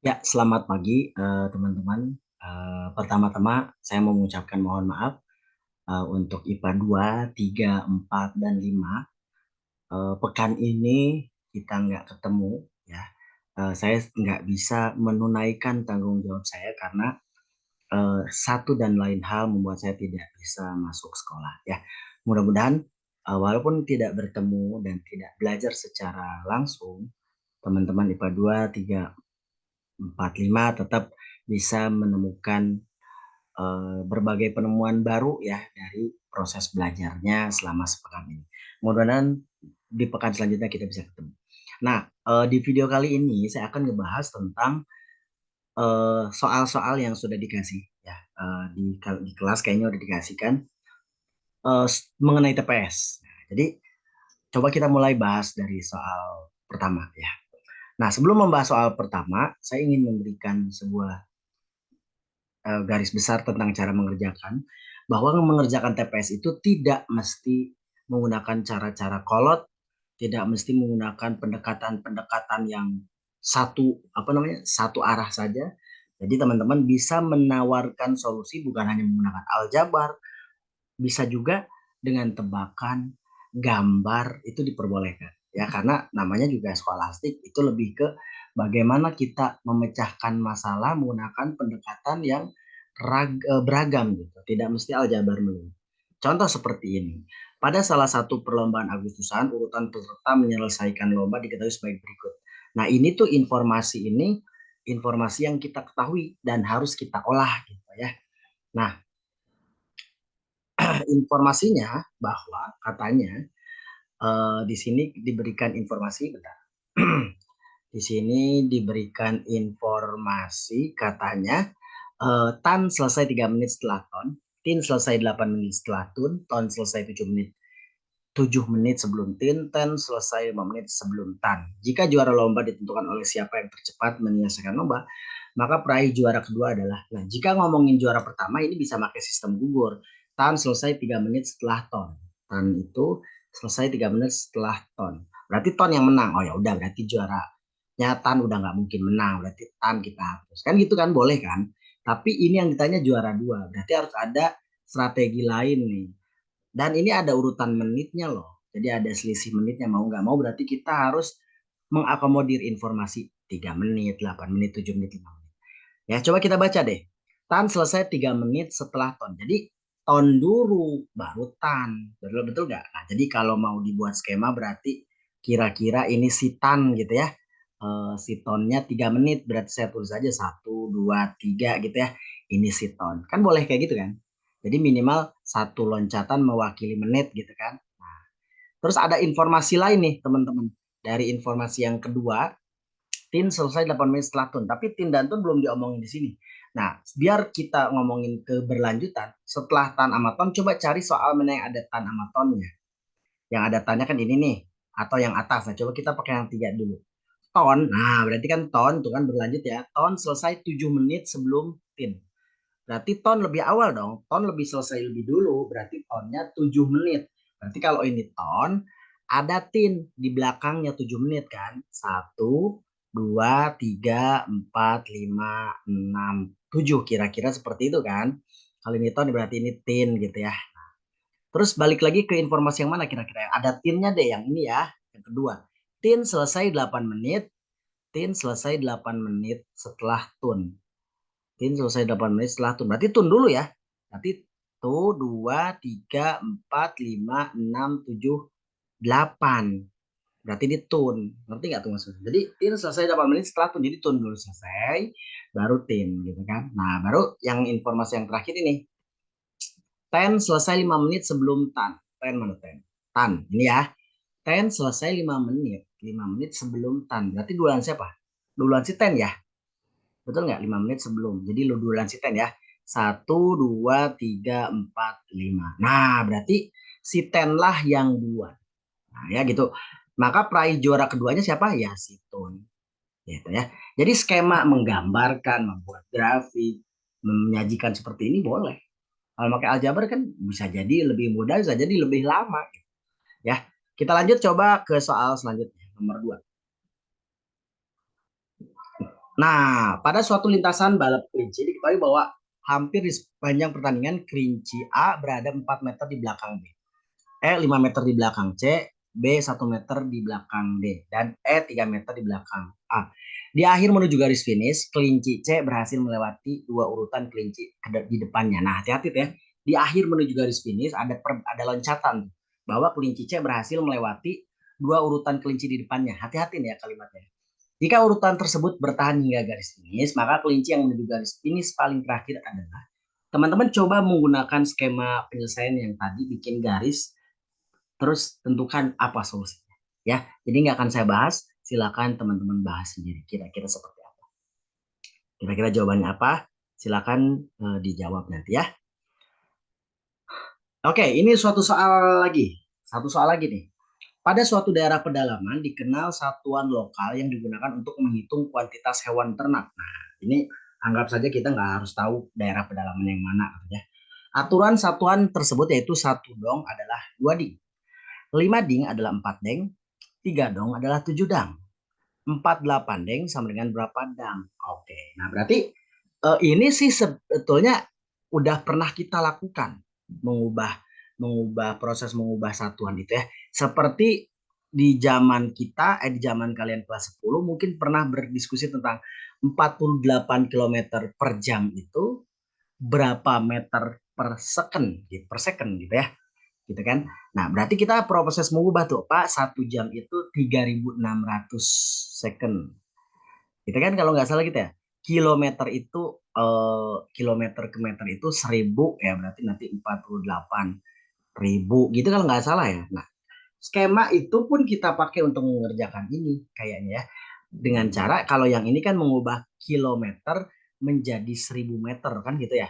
Ya, selamat pagi teman-teman. Pertama-tama saya mau mengucapkan mohon maaf untuk IPA 2, 3, 4, dan 5. Pekan ini kita nggak ketemu ya. Saya nggak bisa menunaikan tanggung jawab saya karena satu dan lain hal membuat saya tidak bisa masuk sekolah ya. Mudah-mudahan walaupun tidak bertemu dan tidak belajar secara langsung, teman-teman IPA 2, 3, 4, 5 tetap bisa menemukan berbagai penemuan baru ya dari proses belajarnya selama sepekan ini. Mudah-mudahan di pekan selanjutnya kita bisa ketemu. Nah, di video kali ini saya akan ngebahas tentang soal-soal yang sudah dikasih ya. Di kelas kayaknya udah dikasihkan mengenai TPS. Nah, jadi coba kita mulai bahas dari soal pertama ya. Nah, sebelum membahas soal pertama, saya ingin memberikan sebuah garis besar tentang cara mengerjakan, bahwa mengerjakan TPS itu tidak mesti menggunakan cara-cara kolot, tidak mesti menggunakan pendekatan-pendekatan yang satu arah saja. Jadi teman-teman bisa menawarkan solusi bukan hanya menggunakan aljabar, bisa juga dengan tebakan, gambar itu diperbolehkan. Ya, karena namanya juga skolastik itu lebih ke bagaimana kita memecahkan masalah menggunakan pendekatan yang beragam gitu, tidak mesti aljabar melulu. Contoh seperti ini. Pada salah satu perlombaan Agustusan, urutan peserta menyelesaikan lomba diketahui sebagai berikut. Nah, ini tuh informasi yang kita ketahui dan harus kita olah gitu ya. Nah, informasinya bahwa katanya di sini diberikan informasi, bentar. Di sini diberikan informasi katanya Tan selesai 3 menit setelah Ton, Tin selesai 8 menit setelah Tun, Ton selesai 7 menit sebelum Tin, Ten selesai 5 menit sebelum Tan. Jika juara lomba ditentukan oleh siapa yang tercepat menyelesaikan lomba, maka peraih juara kedua adalah. Nah, jika ngomongin juara pertama ini bisa pakai sistem gugur. Tan selesai 3 menit setelah Ton. Tan itu selesai 3 menit setelah Ton. Berarti Ton yang menang. Oh ya udah, berarti juara Tan udah nggak mungkin menang. Berarti Tan kita hapus. Kan gitu kan, boleh kan? Tapi ini yang ditanya juara dua. Berarti harus ada strategi lain nih. Dan ini ada urutan menitnya loh. Jadi ada selisih menitnya, mau nggak mau berarti kita harus mengakomodir informasi 3 menit, 8 menit, 7 menit, 5 menit. Ya, coba kita baca deh. Tan selesai 3 menit setelah ton. Jadi ton dulu baru tan. Betul betul nggak? Nah, jadi kalau mau dibuat skema berarti kira-kira ini si tan gitu ya. Si tonnya 3 menit berarti saya tulis aja 1, 2, 3 gitu ya. Ini si ton. Kan boleh kayak gitu kan? Jadi minimal satu loncatan mewakili menit gitu kan. Nah, terus ada informasi lain nih teman-teman. Dari informasi yang kedua, Tin selesai 8 menit setelah Tun. Tapi Tin dan Tun belum diomongin di sini. Nah, biar kita ngomongin keberlanjutan, setelah Tan sama Ton, coba cari soal mana yang ada Tan sama Tonnya. Yang ada Tannya kan ini nih, atau yang atas. Nah, coba kita pakai yang tiga dulu. Ton, nah berarti kan Ton, tuh kan berlanjut ya. Ton selesai 7 menit sebelum Tin. Berarti Ton lebih awal dong. Ton lebih selesai lebih dulu. Berarti tonnya 7 menit. Berarti kalau ini ton, ada tin di belakangnya 7 menit kan. 1, 2, 3, 4, 5, 6, 7. Kira-kira seperti itu kan. Kalau ini ton berarti ini tin gitu ya. Terus balik lagi ke informasi yang mana kira-kira. Ada tinnya deh yang ini ya. Yang kedua. Tin selesai 8 menit. Tin selesai 8 menit setelah tun. Tin selesai 8 menit setelah tun. Berarti tun dulu ya. Berarti tuh 2, 3, 4, 5, 6, 7, 8. Berarti di tun. Ngerti nggak tuh maksudnya? Jadi tin selesai 8 menit setelah tun. Jadi tun dulu selesai. Baru tin gitu kan. Nah baru yang informasi yang terakhir ini. Ten selesai 5 menit sebelum tan. Ten mana ten? Tan. Ini ya. Ten selesai 5 menit. 5 menit sebelum tan. Berarti duluan siapa? Duluan si ten ya. Betul nggak? 5 menit sebelum. Jadi lu duluan si ten ya. 1, 2, 3, 4, 5. Nah, berarti si ten lah yang duluan. Nah, ya gitu. Maka peraih juara keduanya siapa? Ya si Tun. Gitu ya. Jadi skema menggambarkan, membuat grafik, menyajikan seperti ini boleh. Kalau pakai aljabar kan bisa jadi lebih mudah, bisa jadi lebih lama. Gitu. Ya, kita lanjut coba ke soal selanjutnya, nomor 2. Nah, pada suatu lintasan balap kelinci diketahui bahwa hampir di sepanjang pertandingan kelinci A berada 4 meter di belakang B, 5 meter di belakang C, B 1 meter di belakang D, dan E 3 meter di belakang A. Di akhir menuju garis finish, kelinci C berhasil melewati dua urutan kelinci di depannya. Nah, hati-hati ya. Di akhir menuju garis finish ada loncatan bahwa kelinci C berhasil melewati dua urutan kelinci di depannya. Hati-hati nih ya kalimatnya. Jika urutan tersebut bertahan hingga garis finish, maka kelinci yang menuju garis finish paling terakhir adalah teman-teman coba menggunakan skema penyelesaian yang tadi bikin garis, terus tentukan apa solusinya. Ya, jadi nggak akan saya bahas, silakan teman-teman bahas sendiri. Kira-kira seperti apa? Kira-kira jawabannya apa? Silakan dijawab nanti ya. Oke, ini suatu soal lagi. Satu soal lagi nih. Pada suatu daerah pedalaman dikenal satuan lokal yang digunakan untuk menghitung kuantitas hewan ternak. Nah, ini anggap saja kita nggak harus tahu daerah pedalaman yang mana ya. Aturan satuan tersebut yaitu satu dong adalah 2 ding, 5 ding adalah 4 deng, 3 dong adalah 7 dang, 48 deng sama dengan berapa dang? Oke, nah berarti ini sih sebetulnya udah pernah kita lakukan mengubah mengubah proses mengubah satuan itu ya. Seperti di zaman kita, di zaman kalian kelas 10 mungkin pernah berdiskusi tentang 48 kilometer per jam itu berapa meter per second gitu ya. Gitu kan. Nah, berarti kita proses mengubah tuh, Pak, 1 jam itu 3.600 second. Gitu kan kalau nggak salah gitu ya. Kilometer itu kilometer ke meter itu 1.000 ya, berarti nanti 48.000 gitu kalau nggak salah ya. Nah, skema itu pun kita pakai untuk mengerjakan ini kayaknya ya. Dengan cara kalau yang ini kan mengubah kilometer menjadi 1.000 meter kan gitu ya.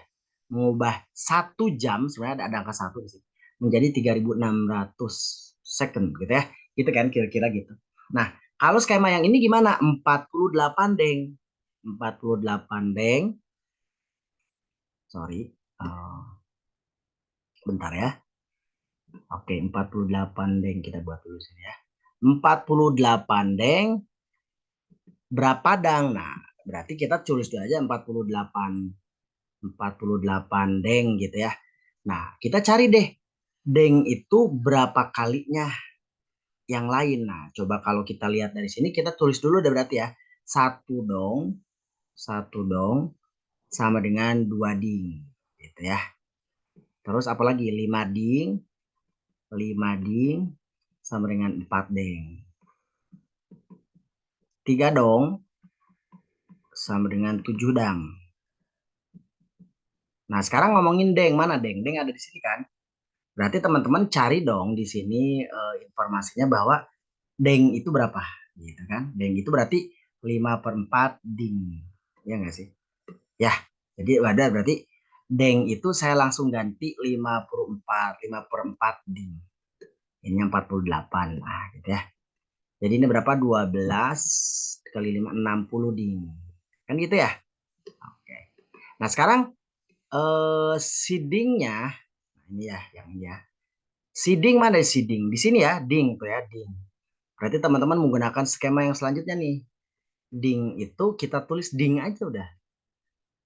Mengubah 1 jam sebenarnya ada angka satu di sini menjadi 3.600 second gitu ya. Gitu kan kira-kira gitu. Nah, kalau skema yang ini gimana? 48 deng. 48 deng. Sorry. Bentar ya. Oke, 48 deng kita buat dulu sini ya. 48 deng berapa dang? Nah, berarti kita tulis dulu aja 48 deng gitu ya. Nah, kita cari deh deng itu berapa kalinya yang lain. Nah, coba kalau kita lihat dari sini kita tulis dulu deh berarti ya. Satu dong sama dengan 2 ding gitu ya. Terus apalagi 5 ding, 5 ding sama dengan 4 ding. 3 dong sama dengan 7 dang. Nah, sekarang ngomongin deng, mana deng? Deng ada di sini kan? Berarti teman-teman cari dong di sini informasinya bahwa deng itu berapa? Gitu kan? Deng itu berarti 5/4 ding. Ya nggak sih? Ya, jadi ada berarti deng itu saya langsung ganti 5/4 ding. Ini 48. Nah, gitu ya. Jadi ini berapa? 12 kali 5, 60 ding. Kan gitu ya? Oke. Nah, sekarang seedingnya, nah ini ya yang ini ya. Seeding mana seeding? Di sini ya, ding tuh ya, ding. Berarti teman-teman menggunakan skema yang selanjutnya nih. Ding itu kita tulis ding aja udah.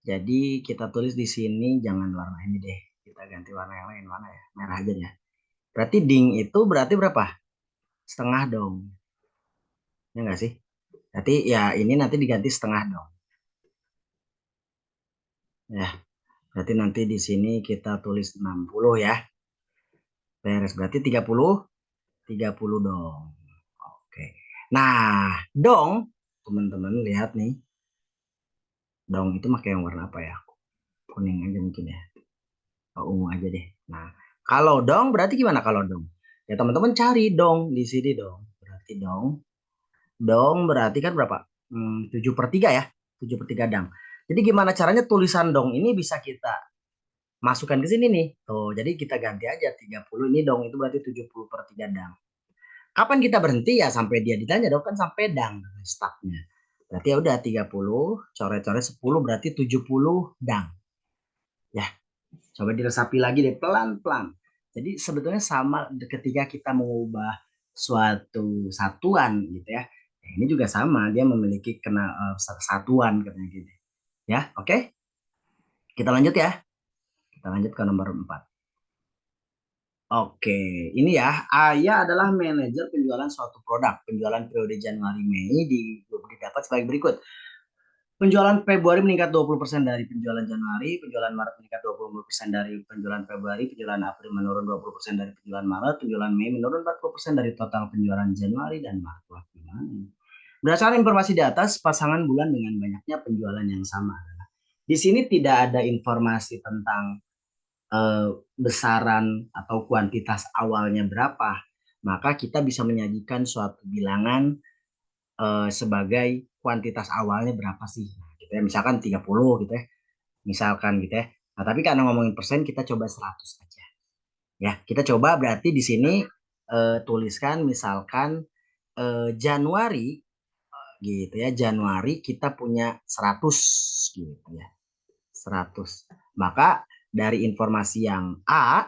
Jadi kita tulis di sini jangan warna ini deh. Kita ganti warna yang lain, mana ya? Merah aja ya. Berarti ding itu berarti berapa? Setengah dong. Ya enggak sih? Berarti ya ini nanti diganti setengah dong. Ya, berarti nanti di sini kita tulis 60 ya. Beres berarti 30 dong. Oke. Nah, dong, teman-teman lihat nih. Dong itu pakai yang warna apa ya? Kuning aja mungkin ya. Ungu aja deh. Nah, kalau dong berarti gimana kalau dong? Ya teman-teman cari dong di sini dong. Berarti dong. Dong berarti kan berapa? 7/3 ya. 7/3 dang. Jadi gimana caranya tulisan dong ini bisa kita masukkan ke sini nih. Tuh, jadi kita ganti aja 30 ini dong itu berarti 70/3 dang. Kapan kita berhenti ya sampai dia ditanya dong kan sampai dang startnya. Berarti ya udah 30 coret-coret 10 berarti 70 dang. Ya, coba diresapi lagi deh pelan-pelan. Jadi sebetulnya sama ketika kita mengubah suatu satuan gitu ya. Ini juga sama, dia memiliki satuan katanya gitu. Ya, oke. Kita lanjut ya. Kita lanjut ke nomor 4. Oke, ini ya, Ayah adalah manajer penjualan suatu produk. Penjualan periode Januari-Mei didapat sebagai berikut. Penjualan Februari meningkat 20% dari penjualan Januari, penjualan Maret meningkat 20% dari penjualan Februari, penjualan April menurun 20% dari penjualan Maret, penjualan Mei menurun 40% dari total penjualan Januari dan Maret. Wah, gimana ini? Berdasarkan informasi di atas, pasangan bulan dengan banyaknya penjualan yang sama. Di sini tidak ada informasi tentang besaran atau kuantitas awalnya berapa. Maka kita bisa menyajikan suatu bilangan sebagai kuantitas awalnya berapa sih. Gitu ya. Misalkan 30 gitu ya. Misalkan gitu ya. Nah, tapi karena ngomongin persen kita coba 100 aja. Ya, kita coba berarti di sini tuliskan misalkan Januari gitu ya. Januari kita punya 100 gitu ya. 100. Maka dari informasi yang A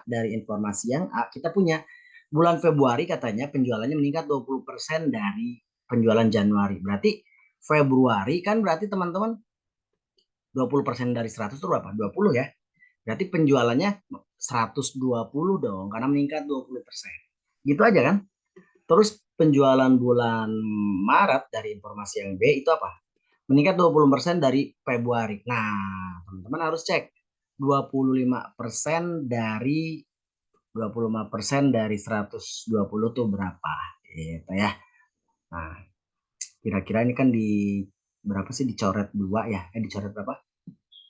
kita punya bulan Februari katanya penjualannya meningkat 20% dari penjualan Januari. Berarti Februari kan berarti teman-teman 20% dari 100 itu berapa? 20 ya. Berarti penjualannya 120 dong karena meningkat 20%. Gitu aja kan? Terus penjualan bulan Maret dari informasi yang B itu apa? Meningkat 20% dari Februari. Nah, teman-teman harus cek 25% dari 25% dari 120 tuh berapa gitu ya. Nah, kira-kira ini kan di berapa sih dicoret dua ya? Dicoret berapa?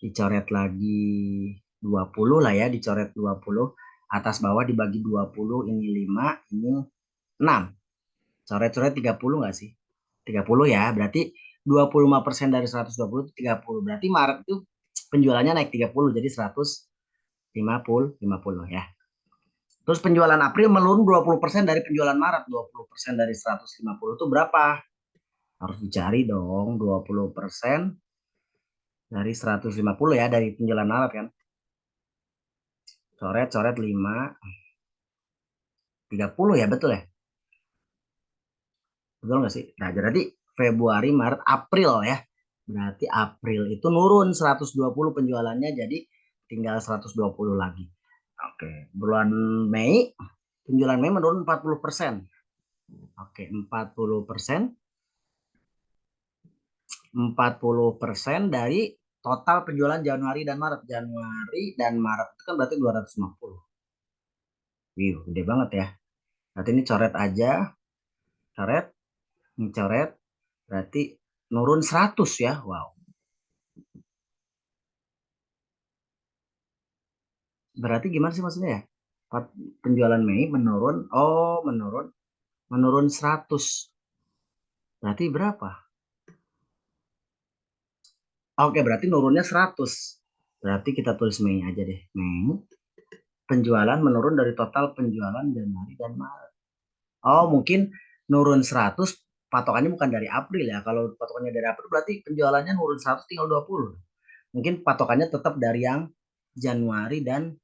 Dicoret lagi 20 lah ya, dicoret 20. Atas bawah dibagi 20, ini 5, ini 6. Coret-coret 30 nggak sih? 30 ya, berarti 25% dari 120 itu 30. Berarti Maret itu penjualannya naik 30 jadi 150 ya. Terus penjualan April menurun 20% dari penjualan Maret. 20% dari 150 itu berapa? Harus dicari dong 20% dari 150 ya dari penjualan Maret kan. Coret-coret 5, 30 ya betul ya? Betul nggak sih? Nah, jadi Februari, Maret, April ya. Berarti April itu nurun 120 penjualannya jadi tinggal 120 lagi. Oke, bulan Mei penjualan Mei menurun 40%. Oke, 40%. 40% dari total penjualan Januari dan Maret. Januari dan Maret itu kan berarti 250. Wih, gede banget ya. Berarti ini coret aja, coret, ini coret, berarti nurun 100 ya. Wow. Berarti gimana sih maksudnya ya? Penjualan Mei menurun, oh menurun 100. Berarti berapa? Oke, berarti nurunnya 100. Berarti kita tulis Mei aja deh. Mei, penjualan menurun dari total penjualan Januari dan Maret. Oh, mungkin nurun 100 patokannya bukan dari April ya. Kalau patokannya dari April berarti penjualannya nurun 100 tinggal 20. Mungkin patokannya tetap dari yang Januari dan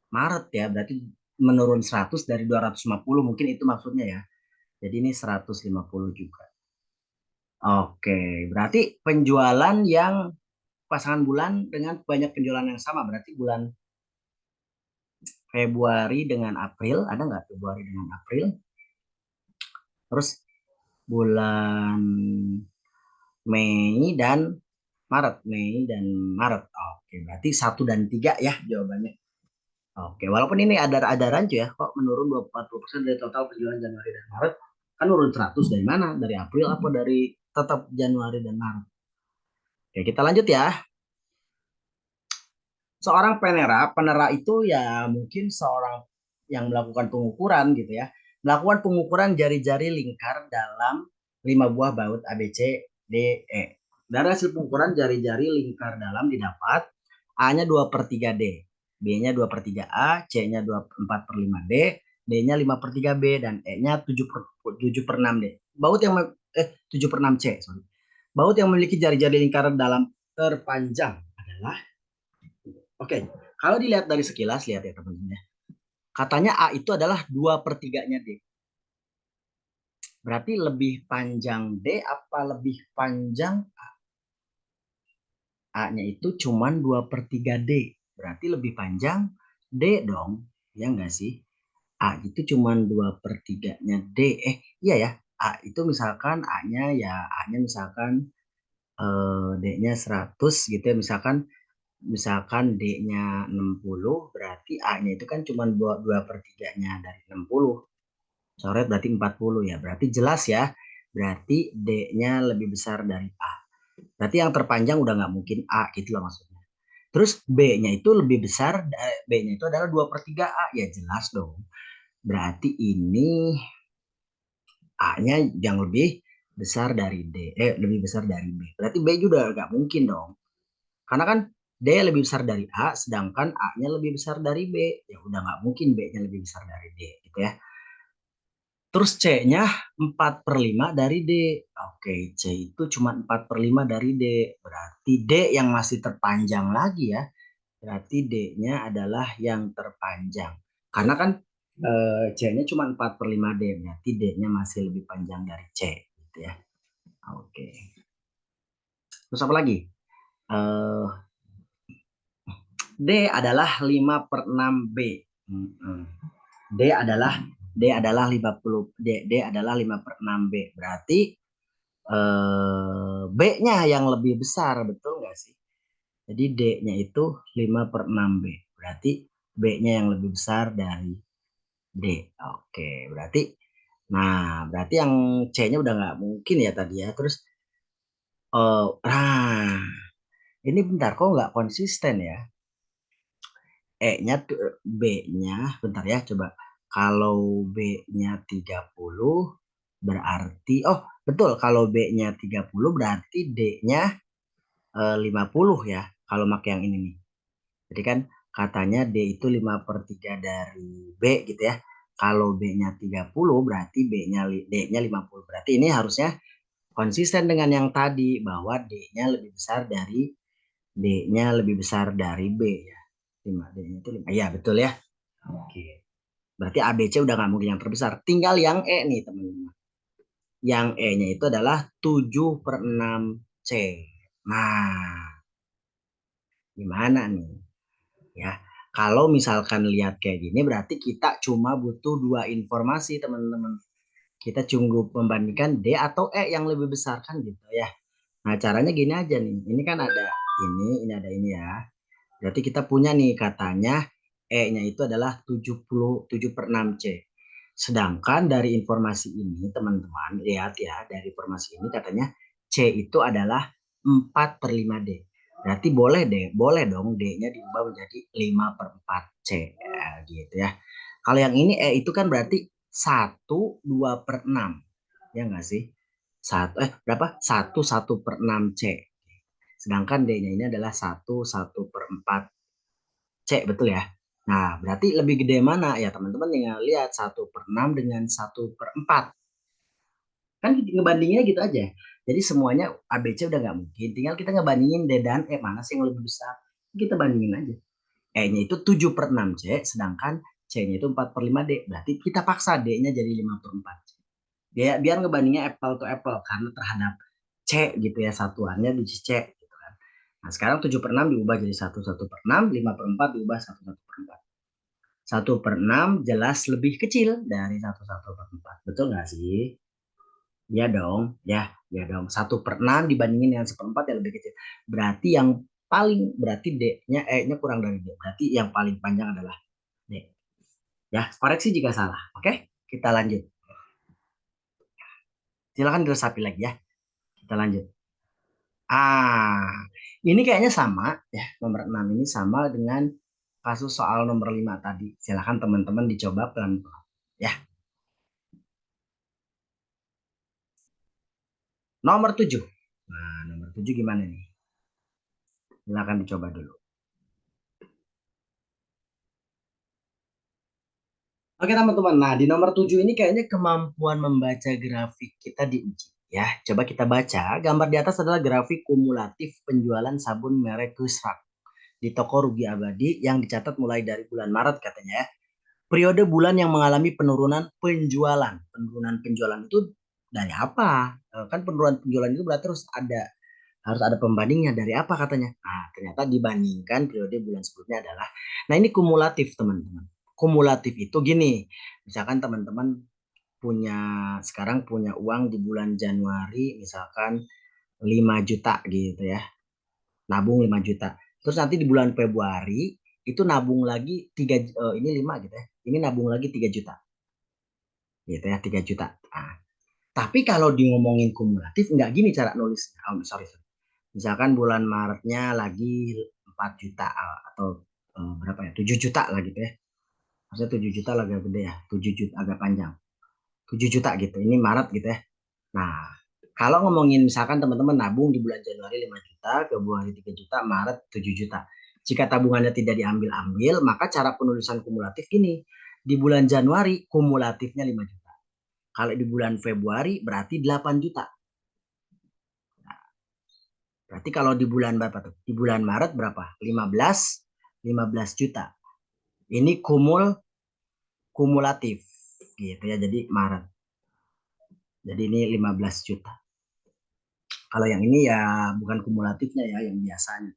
Maret ya. Berarti menurun 100 dari 250 mungkin itu maksudnya ya. Jadi ini 150 juga. Oke, berarti penjualan yang pasangan bulan dengan banyak penjualan yang sama. Berarti bulan Februari dengan April, ada nggak Februari dengan April? Terus bulan Mei dan Maret. Mei dan Maret. Oke, berarti 1 dan 3 ya jawabannya. Oke, walaupun ini ada rancu ya, kok menurun 40% dari total penjualan Januari dan Maret. Kan nurun 100 dari mana? Dari April apa dari tetap Januari dan Maret? Oke, kita lanjut ya. Seorang penera itu ya mungkin seorang yang melakukan pengukuran gitu ya. Melakukan pengukuran jari-jari lingkar dalam 5 buah baut ABC, D, E. Dari hasil pengukuran jari-jari lingkar dalam didapat A-nya 2/3 D, B-nya 2/3 A, C-nya 4/5 D, D-nya 5/3 B, dan E-nya 7/6 D. Baut yang 7/6 C, sorry. Baut yang memiliki jari-jari lingkar dalam terpanjang adalah Oke, kalau dilihat dari sekilas, lihat ya teman-teman ya. Katanya A itu adalah 2/3-nya D. Berarti lebih panjang D apa lebih panjang A? A-nya itu cuman 2/3 D. Berarti lebih panjang D dong. Ya enggak sih? A itu cuman 2/3-nya D. Iya ya. A itu misalkan A-nya ya A-nya misalkan D-nya 100 gitu ya. Misalkan D-nya 60, berarti A-nya itu kan cuma 2/3-nya dari 60. Coret berarti 40 ya. Berarti jelas ya. Berarti D-nya lebih besar dari A. Berarti yang terpanjang udah nggak mungkin A gitu loh maksudnya. Terus B-nya itu lebih besar, B-nya itu adalah 2/3 A. Ya jelas dong. Berarti ini A-nya yang lebih besar dari D. Lebih besar dari B. Berarti B juga nggak mungkin dong. Karena kan D lebih besar dari A, sedangkan A-nya lebih besar dari B. Ya udah nggak mungkin B-nya lebih besar dari D, gitu ya. Terus C-nya 4/5 dari D. Oke, C itu cuma 4/5 dari D. Berarti D yang masih terpanjang lagi ya. Berarti D-nya adalah yang terpanjang. Karena kan C-nya cuma 4/5 D. Berarti D-nya masih lebih panjang dari C. Gitu ya. Oke. Terus apa lagi? Eh, D adalah 5/6 B. D adalah D adalah 50 D adalah 5/6 B. Berarti B-nya yang lebih besar, betul nggak sih? Jadi D-nya itu 5/6 B. Berarti B-nya yang lebih besar dari D. Oke, berarti yang C-nya udah nggak mungkin ya tadi ya. Terus nah ini bentar kok nggak konsisten ya. E-nya B-nya bentar ya coba. Kalau B-nya 30 berarti betul kalau B-nya 30 berarti D-nya 50 ya kalau pakai yang ini nih. Jadi kan katanya D itu 5/3 dari B gitu ya. Kalau B-nya 30 berarti D-nya 50. Berarti ini harusnya konsisten dengan yang tadi bahwa D-nya lebih besar dari D-nya lebih besar dari B ya. 5 D-nya itu 5. Iya, betul ya. Oke. Berarti ABC udah nggak mungkin yang terbesar. Tinggal yang E nih teman-teman. Yang E-nya itu adalah 7/6 C. Nah, gimana nih? Ya, kalau misalkan lihat kayak gini berarti kita cuma butuh dua informasi teman-teman. Kita cukup membandingkan D atau E yang lebih besar kan gitu ya. Nah, caranya gini aja nih. Ini kan ada ini ada ini ya. Berarti kita punya nih katanya E-nya itu adalah 7/6 C. Sedangkan dari informasi ini teman-teman lihat ya, dari informasi ini katanya C itu adalah 4/5 D. Berarti boleh dong D-nya diubah menjadi 5/4 C ya, gitu ya. Kalau yang ini itu kan berarti 1/2/6 ya enggak sih? Berapa? 1/1/6 C. Sedangkan D-nya ini adalah 1/1/4 C, betul ya? Nah, berarti lebih gede mana? Ya, teman-teman tinggal lihat 1/6 dengan 1/4. Kan ngebandinginnya gitu aja. Jadi semuanya ABC udah nggak mungkin. Tinggal kita ngebandingin D dan E mana sih yang lebih besar. Kita bandingin aja. E-nya itu 7/6 C, sedangkan C-nya itu 4/5 D. Berarti kita paksa D-nya jadi 5/4 C. Biar ngebandingnya apple to apple karena terhadap C gitu ya, satuannya di C gitu kan. Nah, sekarang 7/6 diubah jadi 1/1/6, 5/4 diubah 1/1/4. 1/6 jelas lebih kecil dari 1/1/4. Betul nggak sih? Ya dong, ya dong. 1/6 dibandingin dengan 1/4 yang lebih kecil. Berarti D-nya E-nya kurang dari D. Berarti yang paling panjang adalah D. Ya, koreksi jika salah. Oke, kita lanjut. Silakan diresapi lagi ya. Kita lanjut. Ini kayaknya sama ya. Nomor 6 ini sama dengan kasus soal nomor 5 tadi. Silakan teman-teman dicoba pelan-pelan ya. Nomor 7. Nah, nomor 7 gimana nih? Silakan dicoba dulu. Oke teman-teman, nah di nomor 7 ini kayaknya kemampuan membaca grafik kita diuji. Ya, coba kita baca. Gambar di atas adalah grafik kumulatif penjualan sabun merek Kusrak di toko Rugi Abadi yang dicatat mulai dari bulan Maret katanya ya. Periode bulan yang mengalami penurunan penjualan. Penurunan penjualan itu Dari apa? Kan penurunan penjualan itu berarti harus ada pembandingnya dari apa katanya. Nah, ternyata dibandingkan periode bulan sebelumnya adalah, nah ini kumulatif teman-teman. Kumulatif itu gini, misalkan teman-teman sekarang punya uang di bulan Januari misalkan 5 juta gitu ya, nabung 5 juta. Terus nanti di bulan Februari itu nabung lagi ini 5 gitu ya. Ini nabung lagi 3 juta. Gitu ya, 3 juta. Nah, tapi kalau di ngomongin kumulatif nggak gini cara nulis. Oh, sorry, sorry. Misalkan bulan Maretnya lagi 4 juta atau berapa ya? 7 juta lah gitu ya. Maksudnya 7 juta lah agak gede ya. 7 juta agak panjang. 7 juta gitu. Ini Maret gitu ya. Nah, kalau ngomongin misalkan teman-teman nabung di bulan Januari 5 juta, Februari 3 juta, Maret 7 juta. Jika tabungannya tidak diambil-ambil, maka cara penulisan kumulatif gini. Di bulan Januari kumulatifnya 5 juta. Kalau di bulan Februari berarti 8 juta. Berarti kalau di bulan berapa tuh? Di bulan Maret berapa? 15 juta. Ini kumulatif gitu ya. Jadi Maret. Jadi ini 15 juta. Kalau yang ini ya bukan kumulatifnya ya, yang biasanya.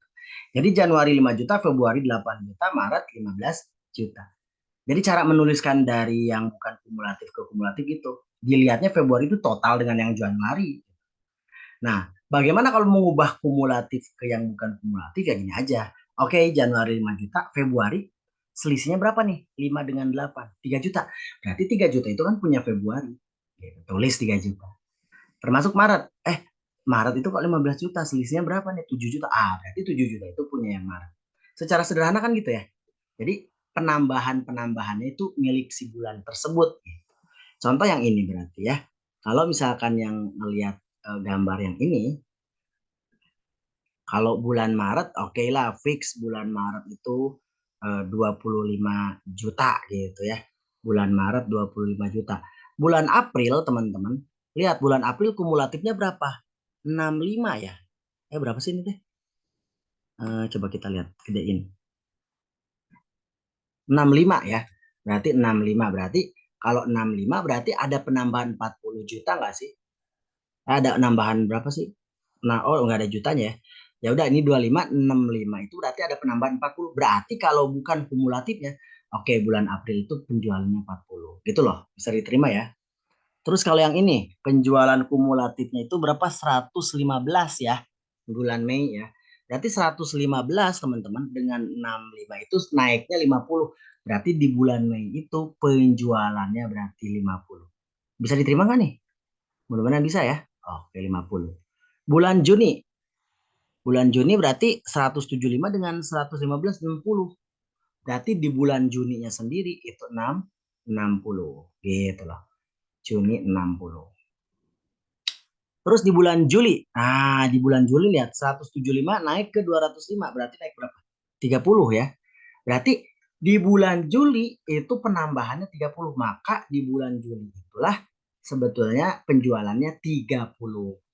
Jadi Januari 5 juta, Februari 8 juta, Maret 15 juta. Jadi cara menuliskan dari yang bukan kumulatif ke kumulatif itu, dilihatnya Februari itu total dengan yang Januari. Nah, bagaimana kalau mengubah kumulatif ke yang bukan kumulatif ya gini aja. Oke, Januari 5 juta, Februari selisihnya berapa nih? 5 dengan 8, 3 juta. Berarti 3 juta itu kan punya Februari. Gitu, tulis 3 juta. Termasuk Maret. Maret itu kok 15 juta, selisihnya berapa nih? 7 juta. Berarti 7 juta itu punya yang Maret. Secara sederhana kan gitu ya. Jadi penambahannya itu milik si bulan tersebut. Contoh yang ini berarti ya. Kalau misalkan yang melihat gambar yang ini, kalau bulan Maret oke lah fix bulan Maret itu 25 juta gitu ya. Bulan Maret 25 juta. Bulan April teman-teman, lihat bulan April kumulatifnya berapa? 65 ya. Berapa sih ini teh? Coba kita lihat gedein. 65 ya. Berarti 65 berarti kalau 65 berarti ada penambahan 40 juta nggak sih? Ada penambahan berapa sih? Nah, oh nggak ada jutanya ya. Ya udah ini 25, 65 itu berarti ada penambahan 40. Berarti kalau bukan kumulatifnya, oke bulan April itu penjualannya 40. Gitu loh, bisa diterima ya. Terus kalau yang ini, penjualan kumulatifnya itu berapa? 115 ya. Bulan Mei ya. Berarti 115 teman-teman dengan 65 itu naiknya 50. Berarti di bulan Mei itu penjualannya berarti 50. Bisa diterima nggak nih? Mudah-mudahan bisa ya. Oke, 50. Bulan Juni. Bulan Juni berarti 175 dengan 115, 60. Berarti di bulan Juninya sendiri itu 60. Gitu loh. Juni 60. Terus di bulan Juli. Nah, di bulan Juli lihat 175 naik ke 205. Berarti naik berapa? 30 ya. Berarti di bulan Juli itu penambahannya 30. Maka di bulan Juli itulah sebetulnya penjualannya 30.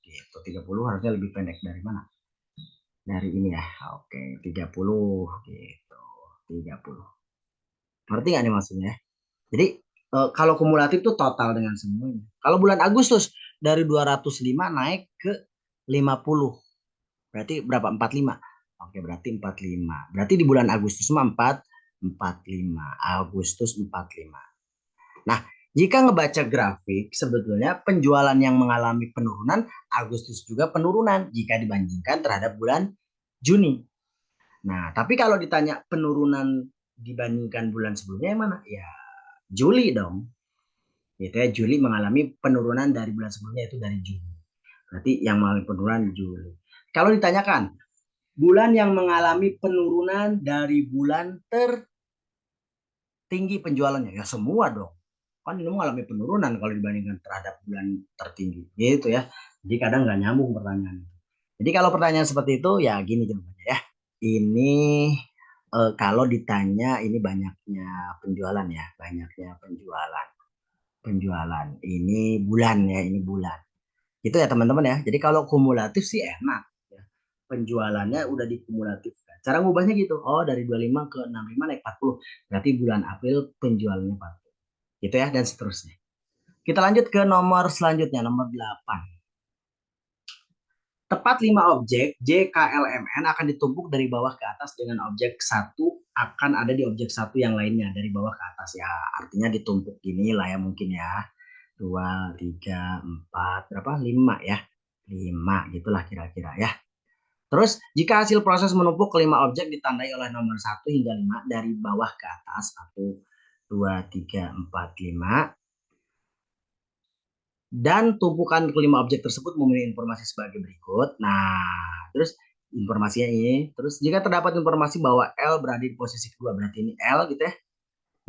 Gitu. 30 harusnya lebih pendek dari mana? Dari ini ya. Oke, 30 gitu. 30. Ngerti nggak nih maksudnya? Jadi kalau kumulatif itu total dengan semuanya. Kalau bulan Agustus dari 205 naik ke 50. Berarti berapa? 45. Oke, berarti 45. Berarti di bulan Agustus 45. Agustus 45. Nah, jika ngebaca grafik, sebetulnya penjualan yang mengalami penurunan, Agustus juga penurunan jika dibandingkan terhadap bulan Juni. Nah, tapi kalau ditanya penurunan dibandingkan bulan sebelumnya yang mana? Ya, Juli dong. Gitu ya, Juli mengalami penurunan dari bulan sebelumnya itu dari Juni. Berarti yang mengalami penurunan Juli. Kalau ditanyakan, bulan yang mengalami penurunan dari bulan tertinggi penjualannya, ya semua dong. Kan ini mengalami penurunan kalau dibandingkan terhadap bulan tertinggi. Gitu ya. Jadi kadang nggak nyambung pertanyaan. Jadi kalau pertanyaan seperti itu, ya gini jawabannya ya. Ini kalau ditanya ini banyaknya penjualan ya, banyaknya penjualan. Penjualan. Ini bulan ya, ini bulan. Itu ya teman-teman ya. Jadi kalau kumulatif sih enak ya. Penjualannya udah dikumulatifkan. Cara ngubahnya gitu. Oh, dari 25 ke 65 naik 40. Berarti bulan April penjualannya 40. Gitu ya dan seterusnya. Kita lanjut ke nomor selanjutnya, nomor 8. Tepat 5 objek JKLMN akan ditumpuk dari bawah ke atas dengan objek satu akan ada di objek satu yang lainnya dari bawah ke atas ya. Artinya ditumpuk gini lah ya mungkin ya. 2, 3, 4, berapa? 5 ya. 5 gitulah kira-kira ya. Terus jika hasil proses menumpuk kelima objek ditandai oleh nomor 1 hingga 5 dari bawah ke atas 1, 2, 3, 4, 5 dan tumpukan kelima objek tersebut memenuhi informasi sebagai berikut. Nah, terus informasinya ini. Terus jika terdapat informasi bahwa L berada di posisi kedua, berarti ini L gitu ya.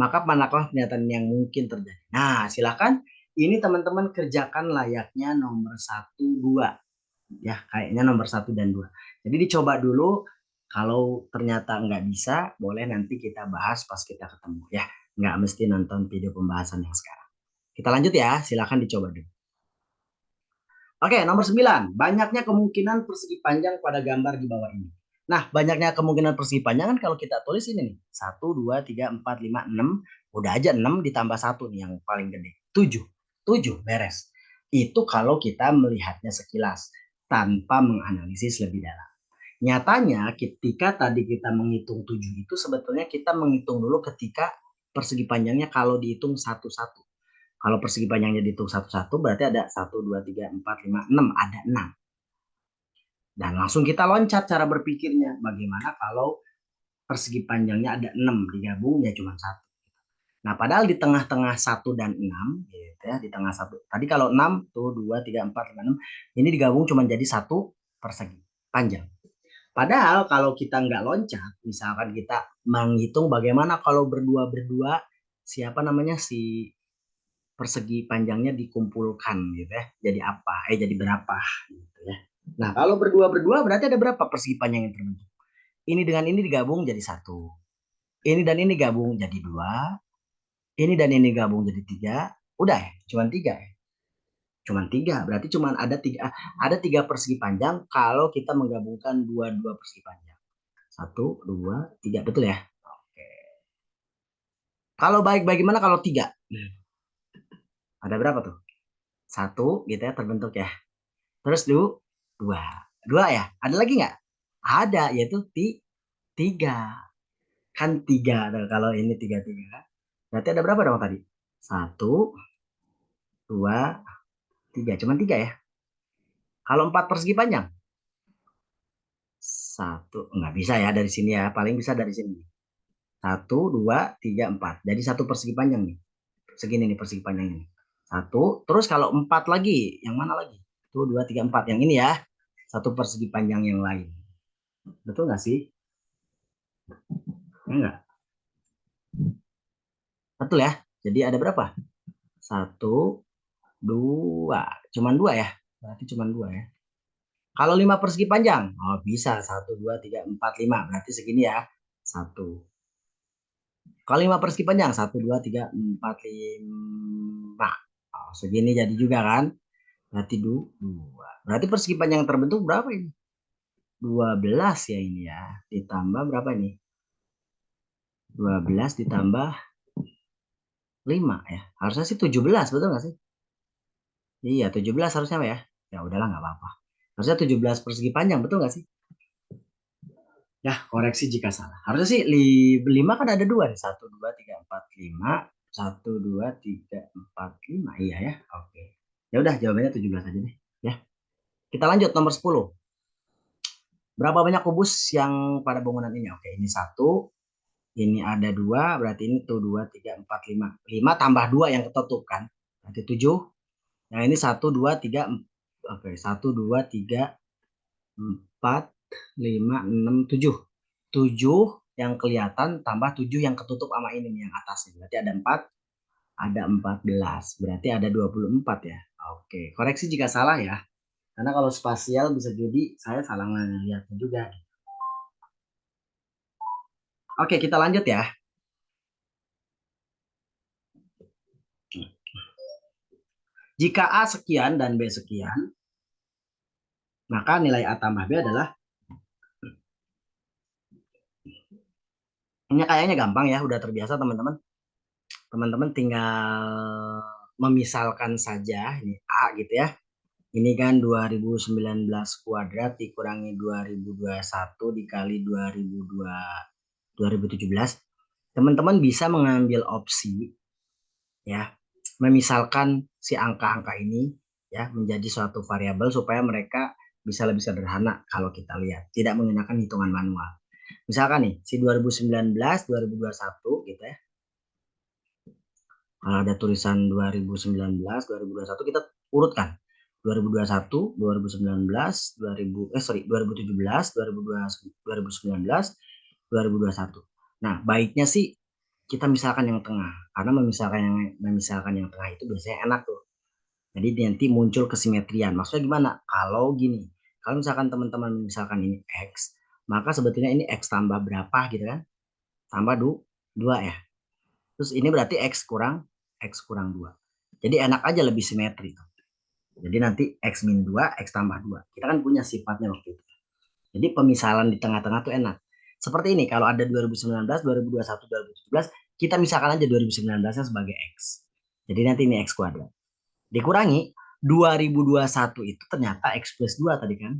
Maka manakah pernyataan yang mungkin terjadi? Nah, silakan ini teman-teman kerjakan layaknya nomor 1, 2. Ya, kayaknya nomor 1 dan 2. Jadi dicoba dulu. Kalau ternyata nggak bisa, boleh nanti kita bahas pas kita ketemu ya. Nggak mesti nonton video pembahasan yang sekarang. Kita lanjut ya, silakan dicoba dulu. Oke, nomor 9. Banyaknya kemungkinan persegi panjang pada gambar di bawah ini. Nah, banyaknya kemungkinan persegi panjang kan kalau kita tulis ini nih. 1, 2, 3, 4, 5, 6. Udah aja 6 ditambah 1 nih yang paling gede. 7. 7 beres. Itu kalau kita melihatnya sekilas tanpa menganalisis lebih dalam. Nyatanya ketika tadi kita menghitung 7 itu sebetulnya kita menghitung dulu ketika persegi panjangnya kalau dihitung satu-satu. Kalau persegi panjangnya dihitung satu-satu berarti ada 1, 2, 3, 4, 5, 6. Ada 6. Dan langsung kita loncat cara berpikirnya. Bagaimana kalau persegi panjangnya ada 6 digabung ya cuma 1. Nah, padahal di tengah-tengah 1 dan 6 gitu ya, di tengah 1. Tadi kalau 6 tuh 2, 3, 4, 5, 6. Ini digabung cuma jadi 1 persegi panjang. Padahal kalau kita nggak loncat, misalkan kita menghitung bagaimana kalau berdua-berdua siapa namanya si persegi panjangnya dikumpulkan gitu ya. Jadi apa? Jadi berapa gitu ya. Nah, kalau berdua-berdua berarti ada berapa persegi panjang yang terbentuk? Ini dengan ini digabung jadi 1. Ini dan ini gabung jadi 2. Ini dan ini gabung jadi 3. Udah ya, cuma 3 ya. Cuma 3, berarti cuma ada 3 persegi panjang kalau kita menggabungkan dua persegi panjang. 1, 2, 3, betul ya? Oke. Kalau baik bagaimana kalau 3? Ada berapa tuh? 1 gitu ya terbentuk ya. Terus 2. 2 ya? Ada lagi nggak? Ada, yaitu 3. Kan 3 kalau ini 3, 3. Berarti ada berapa dong tadi? 1, 2, 3. Cuma 3 ya? Kalau 4 persegi panjang? 1. Nggak bisa ya dari sini ya. Paling bisa dari sini. 1, 2, 3, 4. Jadi 1 persegi panjang nih. Segini nih persegi panjang ini. 1. Terus kalau 4 lagi. Yang mana lagi? 1, 2, 3, 4. Yang ini ya. 1 persegi panjang yang lain. Betul nggak sih? Enggak. Betul ya? Jadi ada berapa? 1, 2. Cuman 2 ya? Berarti cuman 2 ya. Kalau 5 persegi panjang? Oh bisa. 1, 2, 3, 4, 5. Berarti segini ya. 1. Kalau 5 persegi panjang? 1, 2, 3, 4, 5. Oh, segini jadi juga kan? Berarti 2. Berarti persegi panjang yang terbentuk berapa ini? 12 ya ini ya. Ditambah berapa ini? 12 ditambah 5 ya. Harusnya sih 17, betul nggak sih? Iya, 17 harusnya ya. Ya udahlah nggak apa-apa. Harusnya 17 persegi panjang, betul nggak sih? Ya, koreksi jika salah. Harusnya sih 5 kan ada 2 nih. 1, 2, 3, 4, 5. 1, 2, 3, 4, 5. Iya ya. Oke. Ya udah jawabannya 17 aja deh. Ya. Kita lanjut nomor 10. Berapa banyak kubus yang pada bangunan ini? Oke, ini 1. Ini ada 2. Berarti ini tuh 2, 3, 4, 5. 5 tambah 2 yang ketutup kan. Berarti 7. Yang ini 1, 2, 3. Oke, 1, 2, 3, 4, 5, 6, 7. 7 yang kelihatan tambah 7 yang ketutup sama ini nih yang atasnya. Berarti ada 4, ada 14. Berarti ada 24 ya. Oke, koreksi jika salah ya. Karena kalau spasial bisa jadi saya salah ngeliatnya juga. Oke, kita lanjut ya. Jika A sekian dan B sekian, maka nilai A tambah B adalah, ini kayaknya gampang ya, udah terbiasa teman-teman. Teman-teman tinggal memisalkan saja ini A gitu ya. Ini kan 2019 kuadrat dikurangi 2021 dikali 2017. Teman-teman bisa mengambil opsi ya, memisalkan si angka-angka ini ya menjadi suatu variabel supaya mereka bisa lebih sederhana kalau kita lihat, tidak menggunakan hitungan manual. Misalkan nih, si 2019, 2021 gitu ya. Kalau ada tulisan 2019, 2021 kita urutkan. 2021, 2019, 2000 sorry, 2017, 2019, 2021. Nah, baiknya sih kita misalkan yang tengah, karena memisalkan yang tengah itu biasanya enak tuh. Jadi nanti muncul kesimetrian. Maksudnya gimana? Kalau gini, kalau misalkan teman-teman misalkan ini X, maka sebetulnya ini X tambah berapa gitu kan? Tambah 2 ya. Terus ini berarti X kurang 2. Jadi enak aja lebih simetri. Jadi nanti X min 2, X tambah 2. Kita kan punya sifatnya waktu itu. Jadi pemisalan di tengah-tengah tuh enak. Seperti ini, kalau ada 2019, 2021, 2017, kita misalkan aja 2019-nya sebagai X. Jadi nanti ini X kuadrat. Dikurangi 2021 itu ternyata X plus 2 tadi kan.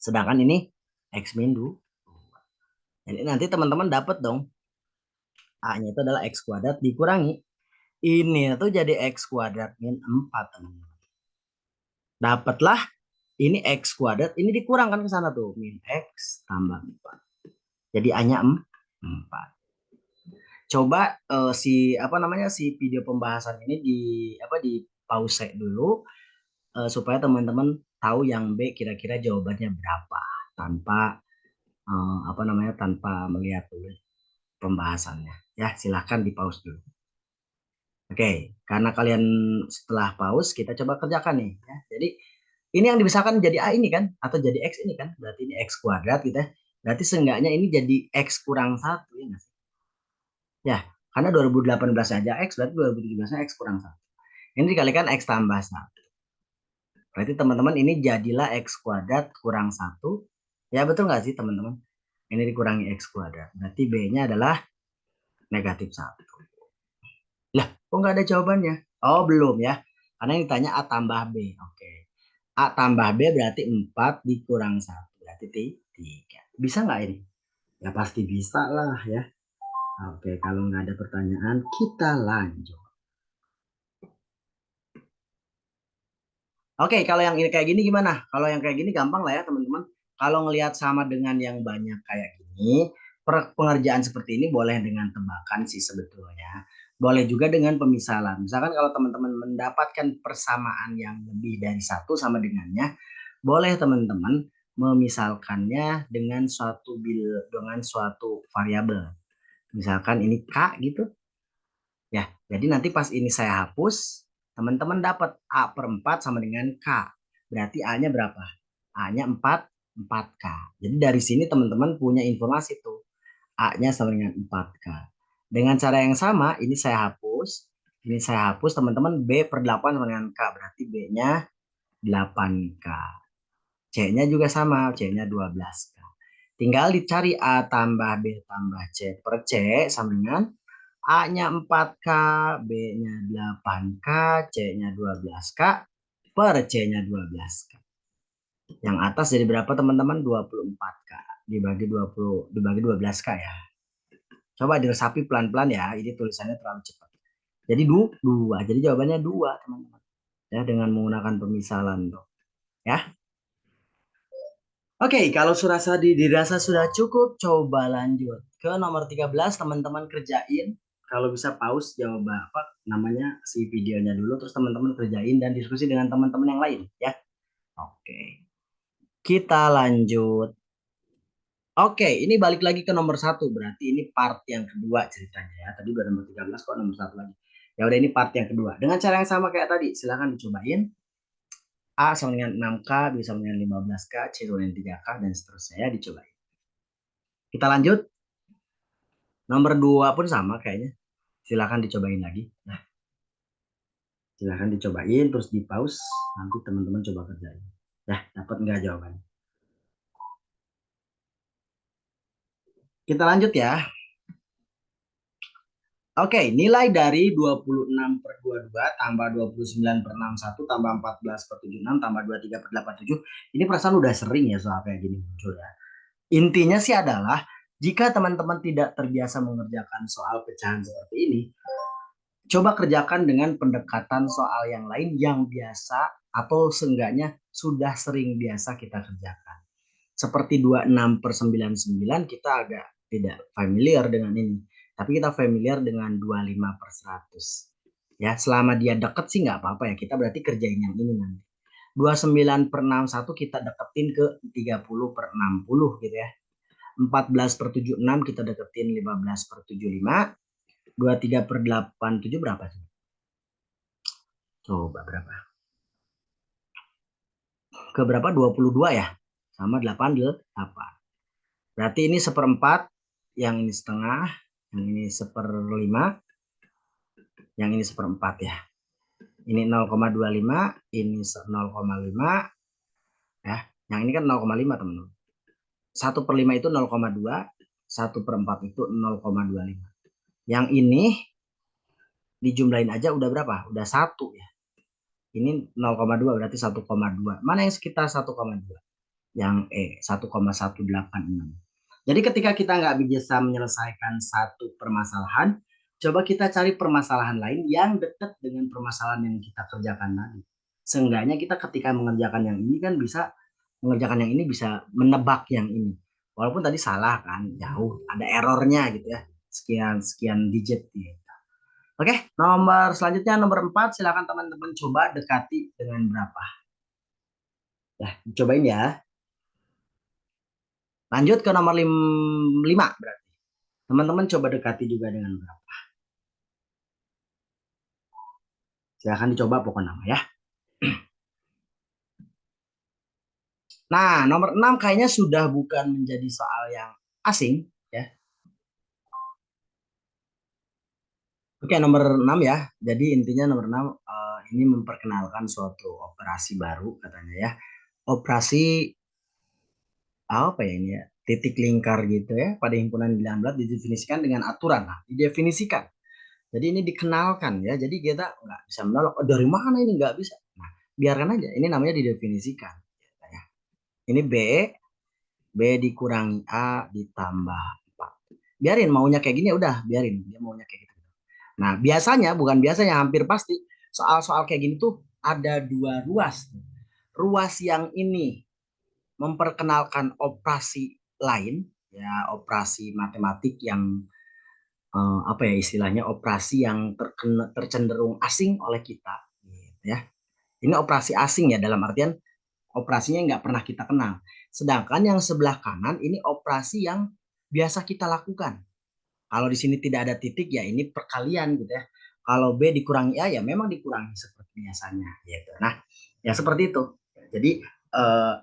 Sedangkan ini X min 2. Jadi nanti teman-teman dapat dong. A-nya itu adalah X kuadrat dikurangi. Ini tuh jadi X kuadrat min 4 teman-teman. Dapatlah ini X kuadrat. Ini dikurangkan ke sana tuh. Min X tambah 4. Jadi A-nya 4. Coba si video pembahasan ini di pause dulu supaya teman-teman tahu yang B kira-kira jawabannya berapa tanpa tanpa melihat dulu pembahasannya. Ya, silahkan di pause dulu. Oke, karena kalian setelah pause kita coba kerjakan nih ya. Jadi ini yang dibesarkan jadi A ini kan atau jadi X ini kan. Berarti ini X kuadrat gitu ya. Berarti seenggaknya ini jadi X kurang 1 ya nggak sih? Ya, karena 2018 aja X berarti 2017-nya X kurang 1. Ini dikalikan X tambah 1. Berarti teman-teman ini jadilah X kuadrat kurang 1. Ya betul nggak sih teman-teman? Ini dikurangi X kuadrat. Berarti B-nya adalah negatif 1. Lah, kok nggak ada jawabannya? Oh, belum ya. Karena ini ditanya A tambah B. Oke. A tambah B berarti 4 dikurang 1. Berarti 3. Bisa nggak ini? Ya pasti bisa lah ya. Oke, kalau nggak ada pertanyaan, kita lanjut. Oke, kalau yang ini kayak gini gimana? Kalau yang kayak gini gampang lah ya teman-teman. Kalau ngelihat sama dengan yang banyak kayak gini, pengerjaan seperti ini boleh dengan tebakan sih sebetulnya. Boleh juga dengan pemisalan. Misalkan kalau teman-teman mendapatkan persamaan yang lebih dari satu sama dengannya, boleh teman-teman memisalkannya dengan suatu variabel. Misalkan ini K gitu. Ya, jadi nanti pas ini saya hapus, teman-teman dapat A per 4 sama dengan K. Berarti A-nya berapa? A-nya 4K. Jadi dari sini teman-teman punya informasi tuh. A-nya sama dengan 4K. Dengan cara yang sama, ini saya hapus. Ini saya hapus, teman-teman B per 8 sama dengan K. Berarti B-nya 8K. C-nya juga sama, C-nya 12K. Tinggal dicari A tambah B tambah C per C sama dengan A-nya 4K, B-nya 8K, C-nya 12K, per C-nya 12K. Yang atas jadi berapa teman-teman? 24K. Dibagi 12K ya. Coba diresapi pelan-pelan ya. Ini tulisannya terlalu cepat. Jadi 2. Jadi jawabannya 2 teman-teman. Ya, dengan menggunakan pemisalan tuh. Ya. Oke, kalau dirasa sudah cukup, coba lanjut ke nomor 13 teman-teman kerjain. Kalau bisa pause jawab apa namanya si videonya dulu terus teman-teman kerjain dan diskusi dengan teman-teman yang lain ya. Oke. Kita lanjut. Oke, ini balik lagi ke nomor 1 berarti ini part yang kedua ceritanya ya. Tadi udah nomor 13 kok nomor 1 lagi. Ya udah ini part yang kedua. Dengan cara yang sama kayak tadi, silahkan dicobain. A sama dengan 6K, B sama dengan 15K, C sama dengan 3K dan seterusnya ya dicobain. Kita lanjut. Nomor 2 pun sama kayaknya. Silahkan dicobain lagi. Nah, silahkan dicobain terus di pause. Nanti teman-teman coba kerjain. Nah, dapat nggak jawabannya? Kita lanjut ya. Oke, nilai dari 26/22 tambah 29/61 tambah 14/76 tambah 23/87. Ini perasaan udah sering ya soal kayak gini muncul ya. Intinya sih adalah jika teman-teman tidak terbiasa mengerjakan soal pecahan seperti ini, coba kerjakan dengan pendekatan soal yang lain yang biasa atau seenggaknya sudah sering biasa kita kerjakan. Seperti 26/99 kita agak tidak familiar dengan ini. Tapi kita familiar dengan 25/100. Ya, selama dia deket sih nggak apa-apa ya. Kita berarti kerjain yang ini nanti. 29/61 kita deketin ke 30/60 gitu ya. 14/76 kita deketin 15/75. 23/87 berapa sih? Coba berapa? Ke berapa? 22 ya? Sama 8/8. Berarti ini seperempat, yang ini setengah, yang ini seperlima, yang ini seperempat ya. Ini 0,25, ini 0,5 ya. Yang ini kan 0,5 teman-teman. 1/5 itu 0,2, 1/4 itu 0,25. Yang ini dijumlahin aja udah berapa? Udah 1 ya. Ini 0,2 berarti 1,2. Mana yang sekitar 1,2? Yang 1,186. Jadi ketika kita nggak bisa menyelesaikan satu permasalahan, coba kita cari permasalahan lain yang dekat dengan permasalahan yang kita kerjakan tadi. Seenggaknya kita ketika mengerjakan yang ini kan bisa mengerjakan yang ini bisa menebak yang ini. Walaupun tadi salah kan, jauh, ada errornya gitu ya. Sekian sekian digit gitu. Oke, nomor selanjutnya nomor 4, silakan teman-teman coba dekati dengan berapa. Ya, cobain ya. Lanjut ke nomor 5 berarti. Teman-teman coba dekati juga dengan berapa. Silahkan dicoba pokoknya nama ya. Nah, nomor 6 kayaknya sudah bukan menjadi soal yang asing ya. Oke, nomor 6 ya. Jadi intinya nomor 6 ini memperkenalkan suatu operasi baru katanya ya. Operasi apa ya ini ya? Titik lingkar gitu ya. Pada himpunan bilangan bulat didefinisikan dengan aturan. Nah, didefinisikan. Jadi ini dikenalkan ya. Jadi kita nggak bisa menolak. Oh, dari mana ini nggak bisa? Nah, biarkan aja. Ini namanya didefinisikan. Ya. Ini B dikurangi A ditambah 4. Biarin maunya kayak gini ya udah, biarin. Dia maunya kayak gitu. Nah, biasanya, bukan biasanya, hampir pasti soal-soal kayak gini tuh ada dua ruas. Ruas yang ini memperkenalkan operasi lain, ya operasi matematik yang apa ya istilahnya operasi yang tercenderung asing oleh kita, gitu ya. Ini operasi asing ya dalam artian operasinya nggak pernah kita kenal. Sedangkan yang sebelah kanan ini operasi yang biasa kita lakukan. Kalau di sini tidak ada titik ya ini perkalian gitu ya. Kalau B dikurangi A ya memang dikurangi seperti biasanya gitu. Nah, ya seperti itu. Jadi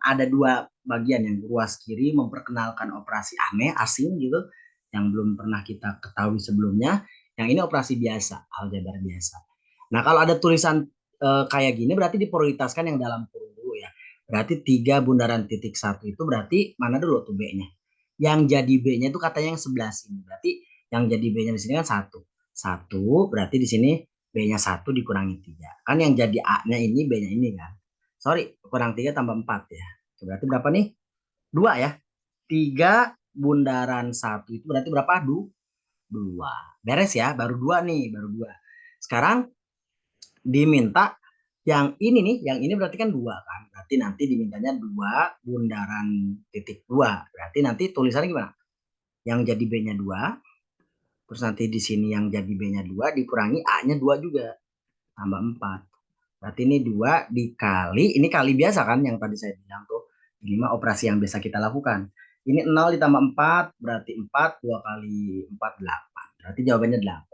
ada dua bagian yang ruas kiri memperkenalkan operasi aneh asing gitu yang belum pernah kita ketahui sebelumnya. Yang ini operasi biasa, aljabar biasa. Nah, kalau ada tulisan kayak gini berarti diprioritaskan yang dalam kurung dulu ya. Berarti 3 bundaran titik 1 itu berarti mana dulu tuh B-nya? Yang jadi B-nya itu katanya yang sebelah sini. Berarti yang jadi B-nya di sini kan 1. 1 berarti di sini B-nya 1 dikurangi 3. Kan yang jadi A-nya ini B-nya ini kan. Sorry, kurang 3 tambah 4 ya. Berarti berapa nih? 2 ya. 3 bundaran 1 itu berarti berapa? 2. Beres ya, baru 2 nih, baru 2. Sekarang diminta yang ini nih, yang ini berarti kan 2 kan. Berarti nanti dimintanya 2 bundaran titik 2. Berarti nanti tulisannya gimana? Yang jadi B-nya 2, terus nanti di sini yang jadi B-nya 2 dikurangi A-nya 2 juga, tambah 4. Berarti ini 2 dikali, ini kali biasa kan yang tadi saya bilang tuh. Ini mah operasi yang biasa kita lakukan. Ini 0 ditambah 4, berarti 4, 2 kali 4, 8. Berarti jawabannya 8.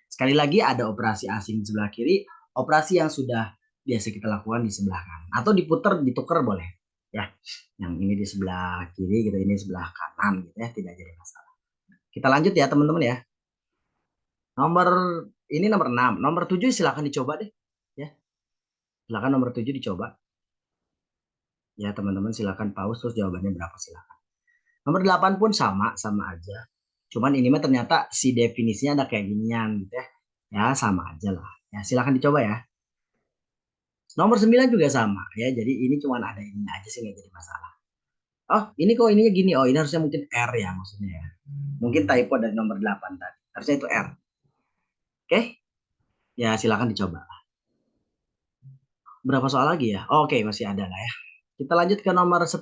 Sekali lagi ada operasi asing di sebelah kiri, operasi yang sudah biasa kita lakukan di sebelah kanan. Atau diputar, ditukar boleh. Ya, yang ini di sebelah kiri gitu, ini sebelah kanan gitu ya, tidak jadi masalah. Kita lanjut ya teman-teman ya. Nomor ini nomor 6. Nomor 7 silakan dicoba deh. Ya, silakan nomor 7 dicoba. Ya, teman-teman silakan pause terus jawabannya berapa silakan. Nomor 8 pun sama, sama aja. Cuman ini mah ternyata si definisinya ada kayak ginian gitu ya. Ya sama aja lah. Ya silakan dicoba ya. Nomor 9 juga sama ya. Jadi ini cuma ada ini aja sih nggak jadi masalah. Oh ini kok ininya gini. Oh ini harusnya mungkin R ya maksudnya ya. Mungkin typo dari nomor 8 tadi. Harusnya itu R. Oke? Ya silakan dicoba. Berapa soal lagi ya? Oh, oke masih ada lah ya. Kita lanjut ke nomor 10.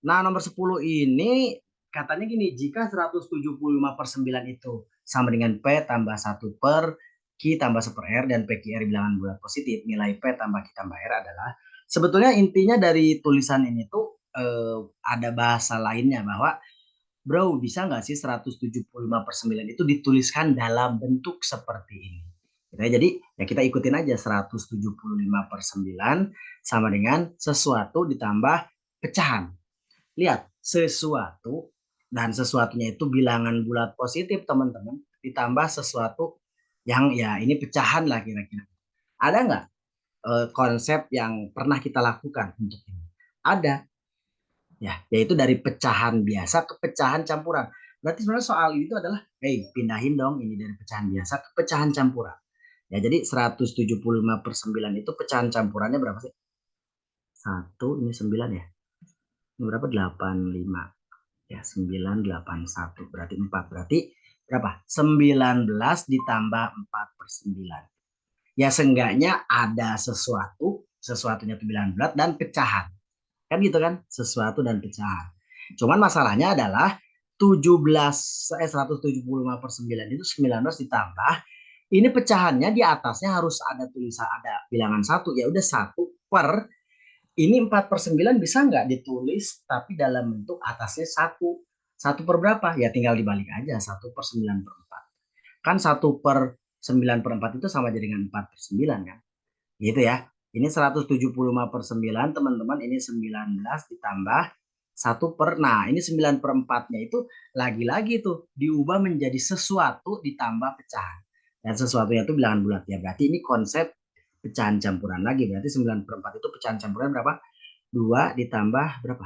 Nah, nomor 10 ini katanya gini, jika 175/9 itu sama dengan P tambah 1 per Q tambah 1 per R dan PQR bilangan bulat positif, nilai P tambah Q tambah R adalah, sebetulnya intinya dari tulisan ini tuh ada bahasa lainnya bahwa, bro bisa nggak sih 175/9 itu dituliskan dalam bentuk seperti ini. Gitu ya. Jadi ya kita ikutin aja 175/9 sama dengan sesuatu ditambah pecahan. Lihat, sesuatu dan sesuatunya itu bilangan bulat positif teman-teman, ditambah sesuatu yang ya ini pecahan lah kira-kira. Ada nggak konsep yang pernah kita lakukan untuk ini? Ada, ya, yaitu dari pecahan biasa ke pecahan campuran. Berarti sebenarnya soal itu adalah, hey, pindahin dong ini dari pecahan biasa ke pecahan campuran. Ya, jadi 175/9 itu pecahan campurannya berapa sih? Satu, ini 9 ya. Ini berapa? 85. Ya, 981 berarti 4. Berarti berapa? 19 ditambah 4/9. Ya, seenggaknya ada sesuatu, sesuatunya itu bilangan bulat dan pecahan. Kan gitu kan? Sesuatu dan pecahan. Cuman masalahnya adalah 175/9 itu 19 ditambah ini pecahannya di atasnya harus ada tulisan ada bilangan satu, ya udah 1 per ini 4/9 bisa nggak ditulis tapi dalam bentuk atasnya satu. Satu per berapa? Ya tinggal dibalik aja. 1/9/4. Kan 1/9/4 itu sama aja dengan 4/9 kan? Gitu ya. Ini 175/9 teman-teman. Ini 19 ditambah 1 per. Nah ini 9/4-nya itu lagi-lagi tuh diubah menjadi sesuatu ditambah pecahan. Dan sesuatunya itu bilangan bulat. Ya berarti ini konsep pecahan campuran lagi. Berarti 9/4 itu pecahan campuran berapa? 2 ditambah berapa?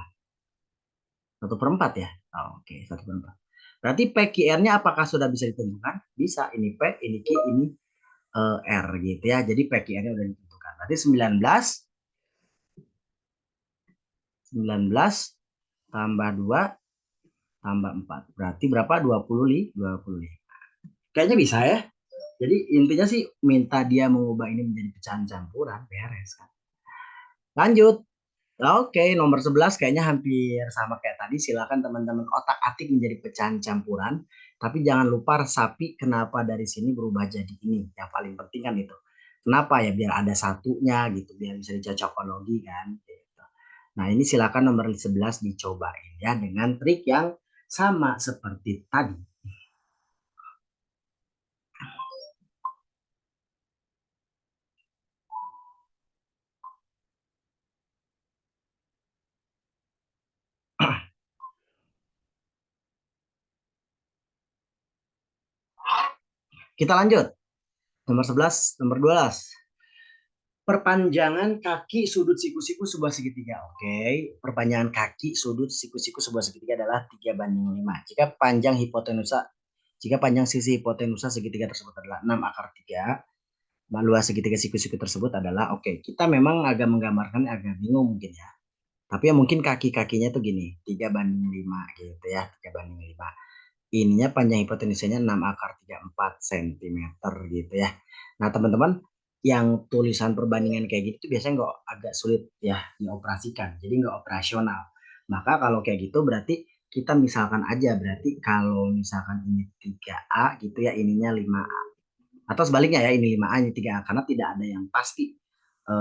1/4 ya? Oh, oke, 1/4. Berarti PQR-nya apakah sudah bisa ditentukan? Bisa. Ini P, ini Q, ini R gitu ya. Jadi PQR-nya sudah ditentukan. Berarti 19 tambah 2 tambah 4. Berarti berapa? 25. Kayaknya bisa ya. Jadi intinya sih minta dia mengubah ini menjadi pecahan campuran. Beres kan. Lanjut. Oke, nomor 11 kayaknya hampir sama kayak tadi. Silakan teman-teman otak-atik menjadi pecahan campuran. Tapi jangan lupa resapi kenapa dari sini berubah jadi ini. Yang paling penting kan itu. Kenapa ya? Biar ada satunya gitu. Biar bisa dicocokologi kan. Gitu. Nah ini silakan nomor 11 dicobain ya. Dengan trik yang sama seperti tadi. Kita lanjut. Nomor 11, nomor 12. Perpanjangan kaki sudut siku-siku sebuah segitiga. Oke, perpanjangan kaki sudut siku-siku sebuah segitiga adalah 3/5. Jika panjang sisi hipotenusa segitiga tersebut adalah 6 akar 3, luas segitiga siku-siku tersebut adalah, oke, kita memang agak menggambarkan agak bingung mungkin ya. Tapi ya mungkin kaki-kakinya tuh gini, 3/5 gitu ya, 3/5. Ininya panjang hipotenusanya 6 akar 34 cm gitu ya. Nah teman-teman, yang tulisan perbandingan kayak gitu tuh biasanya nggak agak sulit ya dioperasikan, jadi nggak operasional. Maka kalau kayak gitu berarti kita misalkan aja, berarti kalau misalkan ini 3A gitu ya, ininya 5A. Atau sebaliknya ya, ini 5A, ini 3A, karena tidak ada yang pasti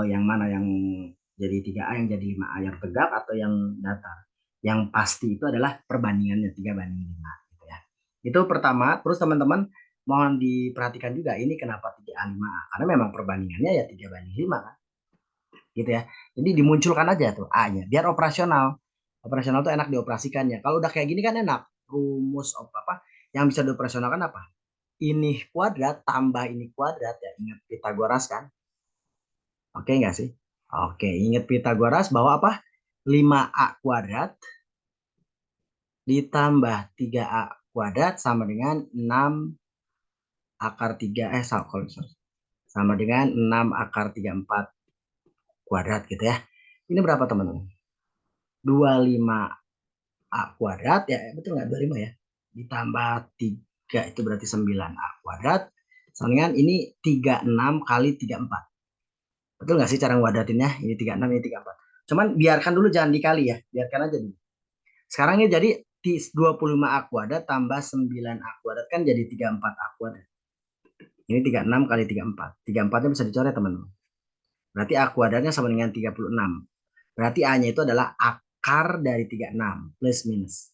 yang mana yang jadi 3A, yang jadi 5A, yang tegak atau yang datar. Yang pasti itu adalah perbandingannya 3/5 gitu ya. Itu pertama. Terus teman-teman mohon diperhatikan juga ini kenapa 3A 5A, karena memang perbandingannya ya 3/5 kan. Gitu ya. Jadi dimunculkan aja tuh A-nya biar operasional. Operasional tuh enak dioperasikannya. Kalau udah kayak gini kan enak. Rumus apa yang bisa dioperasionalkan apa? Ini kuadrat tambah ini kuadrat ya. Ingat Pitagoras kan? Oke nggak sih? Oke, ingat Pitagoras bahwa apa? 5A kuadrat ditambah 3A kuadrat sama dengan 6 akar 3, sama dengan 6 akar 34 kuadrat gitu ya. Ini berapa teman-teman? 25A kuadrat ya, betul nggak 25 ya? Ditambah 3 itu berarti 9A kuadrat. Sama dengan ini 36 kali 34. Betul nggak sih cara ngwadratinnya? Ini 36, ini 34. Cuman biarkan dulu, jangan dikali ya. Biarkan aja dulu. Sekarang ini jadi 25A kuadrat tambah 9A kuadrat kan jadi 34A kuadrat. Ini 36 kali 34. 34-nya bisa dicoret teman-teman. Berarti A kuadratnya sama dengan 36. Berarti A-nya itu adalah akar dari 36 plus minus.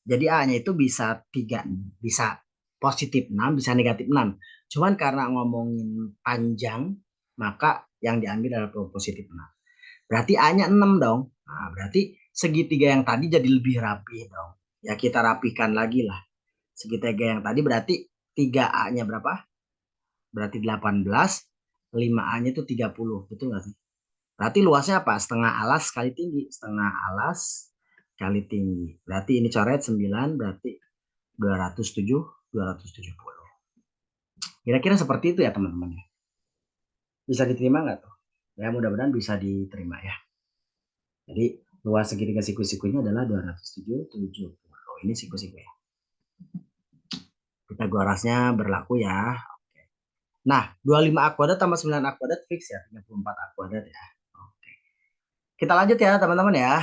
Jadi A-nya itu bisa 3, bisa positif 6, bisa negatif 6. Cuman karena ngomongin panjang, maka yang diambil adalah positif 6. Berarti A-nya 6 dong. Nah, berarti segitiga yang tadi jadi lebih rapi dong. Ya kita rapikan lagi lah. Segitiga yang tadi berarti 3A-nya berapa? Berarti 18, 5A-nya itu 30. Betul nggak sih? Berarti luasnya apa? Setengah alas kali tinggi. Setengah alas kali tinggi. Berarti ini coret 9, berarti 207, 270. Kira-kira seperti itu ya teman-teman. Bisa diterima nggak tuh? Ya mudah-mudahan bisa diterima ya. Jadi luas segitiga siku-sikunya adalah 270. Ini siku-siku ya. Pitagorasnya berlaku ya. Nah, 25A kuadrat tambah 9A kuadrat fix ya. 34A kuadrat ya. Oke. Kita lanjut ya teman-teman ya.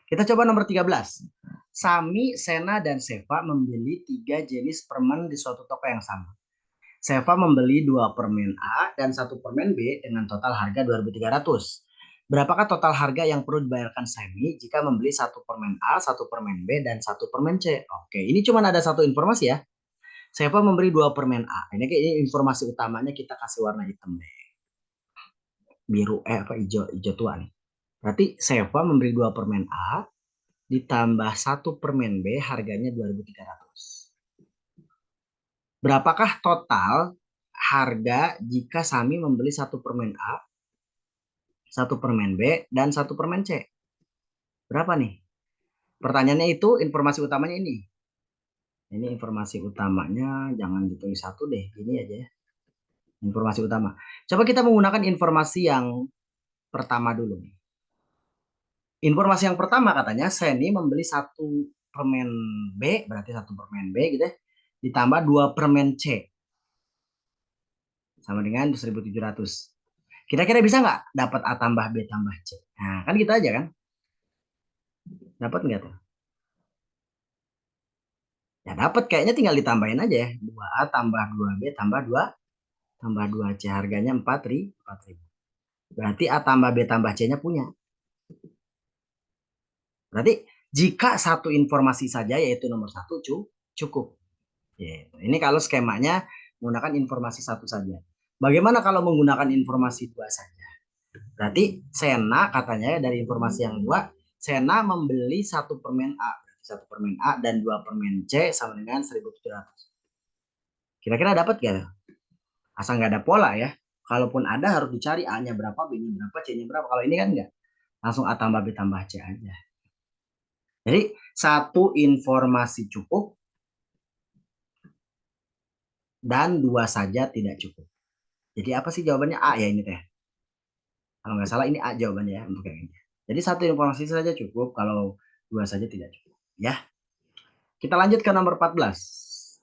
Kita coba nomor 13. Sami, Sena, dan Seva membeli 3 jenis permen di suatu toko yang sama. Seva membeli 2 permen A dan 1 permen B dengan total harga 2.300. Berapakah total harga yang perlu dibayarkan Semi jika membeli 1 permen A, 1 permen B, dan 1 permen C? Oke, ini cuma ada satu informasi ya. Seva memberi 2 permen A. Ini informasi utamanya, kita kasih warna hitam deh. Biru, hijau tua nih. Berarti Seva memberi 2 permen A ditambah 1 permen B harganya 2.300. Berapakah total harga jika Sami membeli 1 permen A, 1 permen B, dan 1 permen C? Berapa nih? Pertanyaannya itu informasi utamanya ini. Ini informasi utamanya, jangan ditulis satu deh, ini aja ya. Informasi utama. Coba kita menggunakan informasi yang pertama dulu nih. Informasi yang pertama katanya Seni membeli 1 permen B, berarti 1 permen B gitu ya, ditambah 2 permen C sama dengan 1.700. Kira-kira bisa nggak dapat A tambah B tambah C? Nah, kan gitu aja kan? Dapat nggak tuh? Ya dapat, kayaknya tinggal ditambahin aja ya. 2A tambah 2B tambah 2 C. Harganya 4.000. Berarti A tambah B tambah C-nya punya. Berarti jika satu informasi saja yaitu nomor 1 cukup. Ini kalau skemanya menggunakan informasi 1 saja. Bagaimana kalau menggunakan informasi 2 saja? Berarti Sena katanya dari informasi yang 2, Sena membeli 1 permen A. 1 permen A dan 2 permen C sama dengan 1.700. Kira-kira dapat gak? Asal nggak ada pola ya. Kalaupun ada harus dicari A-nya berapa, B-nya berapa, C-nya berapa. Kalau ini kan enggak. Langsung A tambah B tambah C aja. Jadi satu informasi cukup dan 2 saja tidak cukup. Jadi apa sih jawabannya? A ya ini teh. Kalau nggak salah ini A jawabannya ya untuk yang ini. Jadi satu informasi saja cukup, kalau 2 saja tidak cukup. Ya. Kita lanjut ke nomor 14.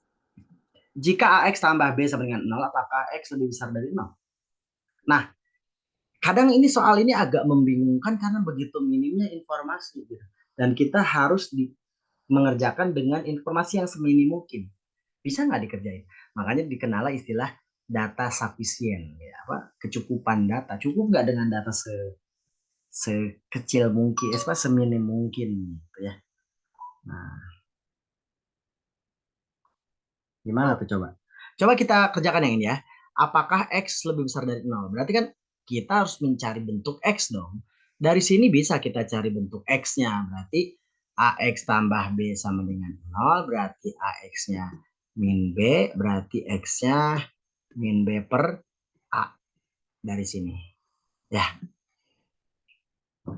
Jika AX tambah B sama dengan 0, apakah X lebih besar dari 0? Nah, kadang ini soal ini agak membingungkan karena begitu minimnya informasi gitu. Dan kita harus mengerjakan dengan informasi yang seminim mungkin. Bisa nggak dikerjain? Makanya dikenal istilah data sufficient, ya, kecukupan data. Cukup nggak dengan data sekecil mungkin, seminim mungkin gitu ya. Nah, gimana tuh coba? Coba kita kerjakan yang ini ya. Apakah X lebih besar dari 0? Berarti kan kita harus mencari bentuk X dong. Dari sini bisa kita cari bentuk X-nya. Berarti AX tambah B sama dengan 0. Berarti AX-nya min B. Berarti X-nya min B per A. Dari sini. Ya.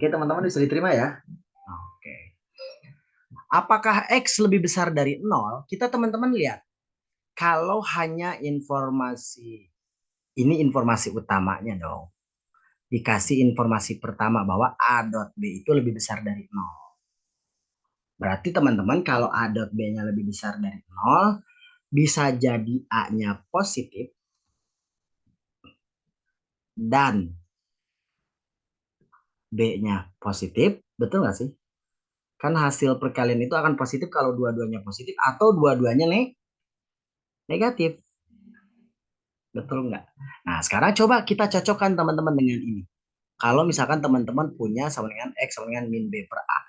Oke, teman-teman bisa diterima ya? Oke. Apakah X lebih besar dari 0? Kita teman-teman lihat. Kalau hanya informasi, ini informasi utamanya dong. Dikasih informasi pertama bahwa A dot B itu lebih besar dari 0. Berarti teman-teman kalau A dot B-nya lebih besar dari 0, bisa jadi A-nya positif dan B-nya positif. Betul nggak sih? Kan hasil perkalian itu akan positif kalau dua-duanya positif atau dua-duanya negatif. Betul nggak? Nah, sekarang coba kita cocokkan teman-teman dengan ini. Kalau misalkan teman-teman punya sama dengan X sama dengan min B per A.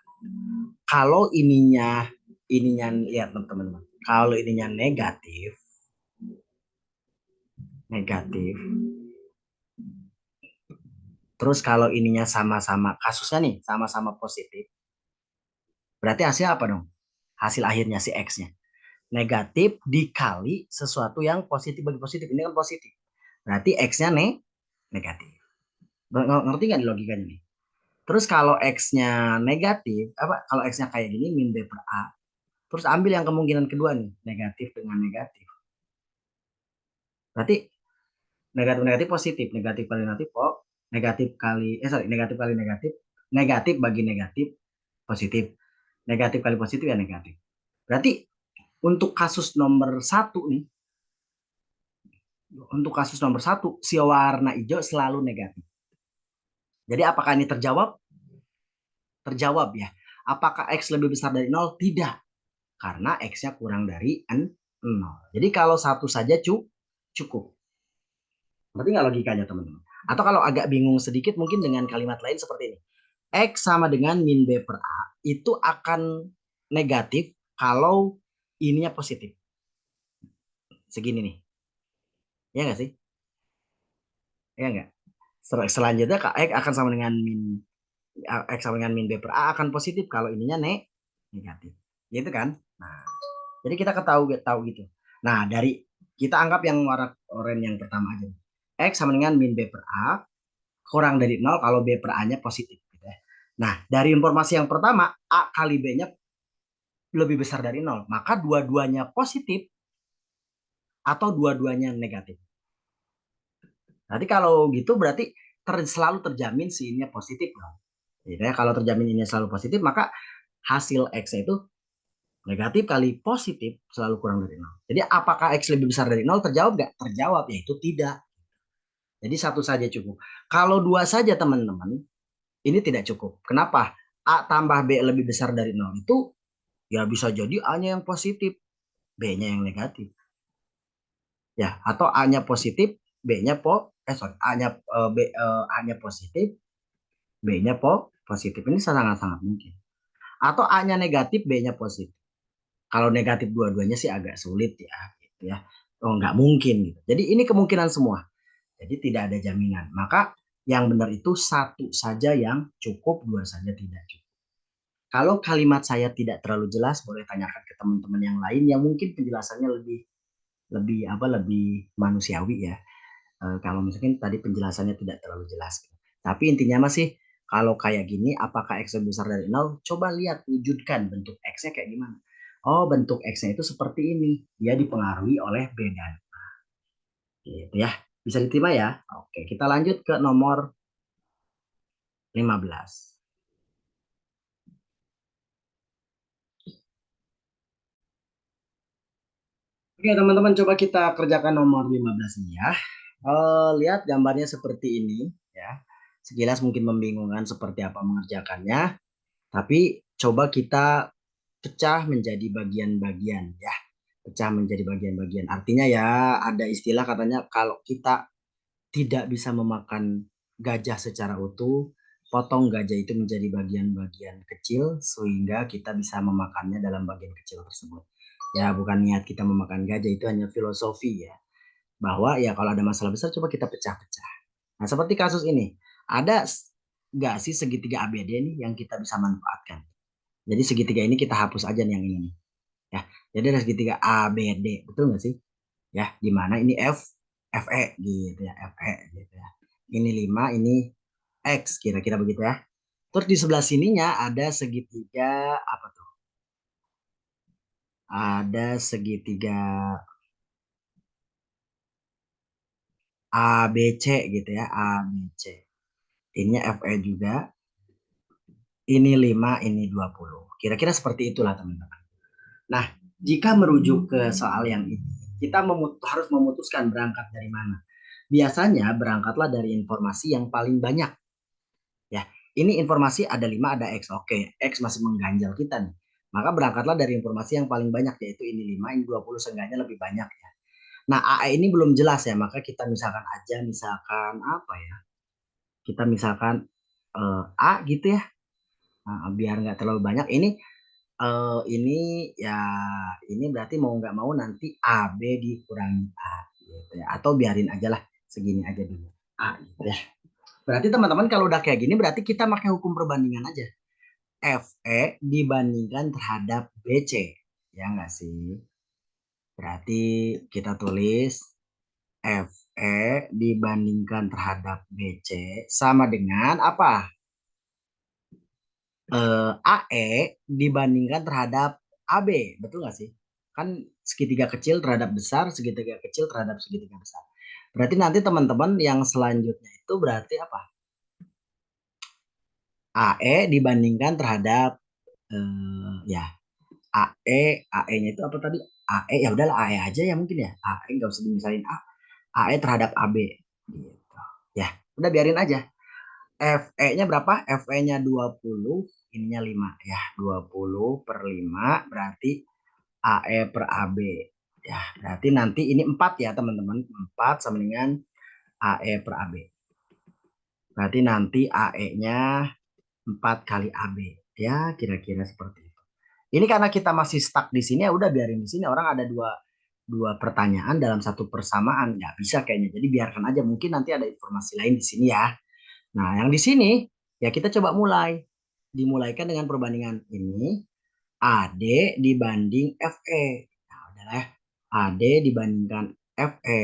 Kalau ininya lihat teman-teman. Kalau ininya negatif. Terus kalau ininya sama-sama kasusnya nih, sama-sama positif. Berarti hasilnya apa dong? Hasil akhirnya si X-nya. Negatif dikali sesuatu yang positif bagi positif. Ini kan positif. Berarti X-nya negatif. Ngerti nggak logikanya nih? Terus kalau X-nya negatif, apa kalau X-nya kayak gini, min B per A. Terus ambil yang kemungkinan kedua nih, negatif dengan negatif. Berarti negatif positif, negatif kali negatif negatif kali negatif kali negatif, negatif bagi negatif positif, negatif kali positif ya negatif. Berarti untuk kasus nomor satu nih, untuk kasus nomor satu si warna hijau selalu negatif. Jadi apakah ini terjawab? Terjawab ya. Apakah X lebih besar dari 0? Tidak. Karena X-nya kurang dari 0. Jadi kalau satu saja cukup. Berarti nggak logikanya teman-teman? Atau kalau agak bingung sedikit mungkin dengan kalimat lain seperti ini. X sama dengan min B per A itu akan negatif kalau ininya positif. Segini nih. Ya nggak sih? Ya nggak? Selanjutnya X akan sama dengan X sama dengan min B per A akan positif kalau ininya negatif. Gitu kan? Nah, jadi kita tahu gitu. Nah, dari kita anggap yang warna oranye yang pertama aja. X sama dengan min B per A kurang dari 0 kalau B per A-nya positif. Gitu ya. Nah, dari informasi yang pertama, A kali B-nya lebih besar dari 0. Maka dua-duanya positif atau dua-duanya negatif. Berarti kalau gitu berarti selalu terjamin si ininya positif. Gitu ya. Kalau terjamin ininya selalu positif, maka hasil X itu negatif kali positif selalu kurang dari 0. Jadi apakah X lebih besar dari 0? Terjawab nggak? Terjawab, yaitu tidak. Jadi satu saja cukup. Kalau dua saja teman-teman, ini tidak cukup. Kenapa? A tambah B lebih besar dari 0 itu ya bisa jadi A-nya yang positif, B-nya yang negatif. Ya, atau A-nya positif, B-nya A-nya A-nya positif, B-nya positif. Ini sangat-sangat mungkin. Atau A-nya negatif, B-nya positif. Kalau negatif dua-duanya sih agak sulit ya, gitu ya. Oh, nggak mungkin gitu. Jadi ini kemungkinan semua. Jadi tidak ada jaminan. Maka yang benar itu satu saja yang cukup, dua saja tidak cukup. Kalau kalimat saya tidak terlalu jelas, boleh tanyakan ke teman-teman yang lain yang mungkin penjelasannya lebih lebih apa lebih manusiawi ya. Kalau mungkin tadi penjelasannya tidak terlalu jelas. Tapi intinya masih kalau kayak gini, apakah X lebih besar dari 0? Coba lihat, wujudkan bentuk X-nya kayak gimana. Oh, bentuk X-nya itu seperti ini. Dia dipengaruhi oleh B dan A. Gitu ya. Bisa diterima ya? Oke, kita lanjut ke nomor 15. Oke, teman-teman, coba kita kerjakan nomor 15 ini ya. Lihat gambarnya seperti ini ya. Sekilas mungkin membingungkan seperti apa mengerjakannya, tapi coba kita pecah menjadi bagian-bagian ya. Pecah menjadi bagian-bagian. Artinya ya ada istilah katanya kalau kita tidak bisa memakan gajah secara utuh, potong gajah itu menjadi bagian-bagian kecil sehingga kita bisa memakannya dalam bagian kecil tersebut. Ya, bukan niat kita memakan gajah, itu hanya filosofi ya. Bahwa ya kalau ada masalah besar coba kita pecah-pecah. Nah, seperti kasus ini, ada nggak sih segitiga ABD nih yang kita bisa manfaatkan? Jadi segitiga ini kita hapus aja nih yang ini nih. Ya, jadi ada segitiga ABD, betul nggak sih? Ya, di mana ini FE gitu ya, FE gitu ya. Ini 5, ini X kira-kira begitu ya. Terus di sebelah sininya ada segitiga apa tuh? Ada segitiga ABC gitu ya, ABC. Ininya FE juga. Ini 5, ini 20. Kira-kira seperti itulah teman-teman. Nah, jika merujuk ke soal yang ini, kita harus memutuskan berangkat dari mana. Biasanya berangkatlah dari informasi yang paling banyak. Ya, ini informasi ada 5, ada X. Oke, X masih mengganjal kita nih. Maka berangkatlah dari informasi yang paling banyak, yaitu ini 5, ini 20, seenggaknya lebih banyak ya. Nah, AE ini belum jelas ya, maka kita misalkan aja, misalkan apa ya, kita misalkan A gitu ya. Nah, biar nggak terlalu banyak, ini ya, ini berarti mau nggak mau nanti AB dikurangi A gitu ya. Atau biarin aja lah, segini aja dulu. A gitu ya. Berarti teman-teman kalau udah kayak gini berarti kita pakai hukum perbandingan aja. FE dibandingkan terhadap BC. Ya nggak sih? Berarti kita tulis FE dibandingkan terhadap BC sama dengan apa? AE dibandingkan terhadap AB. Betul nggak sih? Kan segitiga kecil terhadap besar, segitiga kecil terhadap segitiga besar. Berarti nanti teman-teman yang selanjutnya itu berarti apa? AE dibandingkan terhadap ya AE-nya itu apa tadi? AE ya udahlah AE aja ya mungkin ya. AE nggak usah dimisalin AE terhadap AB gitu. Ya, udah biarin aja. FE-nya berapa? FE-nya 20, ininya 5 ya. 20 per 5 berarti AE per AB. Ya, berarti nanti ini 4 ya teman-teman. 4 sama dengan AE per AB. Berarti nanti AE-nya 4 kali AB. Ya, kira-kira seperti itu. Ini karena kita masih stuck di sini ya udah biarin di sini. Orang ada dua dua pertanyaan dalam satu persamaan, nggak bisa kayaknya. Jadi biarkan aja. Mungkin nanti ada informasi lain di sini ya. Nah, yang di sini ya kita coba mulai. Dimulaikan dengan perbandingan ini AD dibanding FE. Nah, udahlah. AD dibandingkan FE.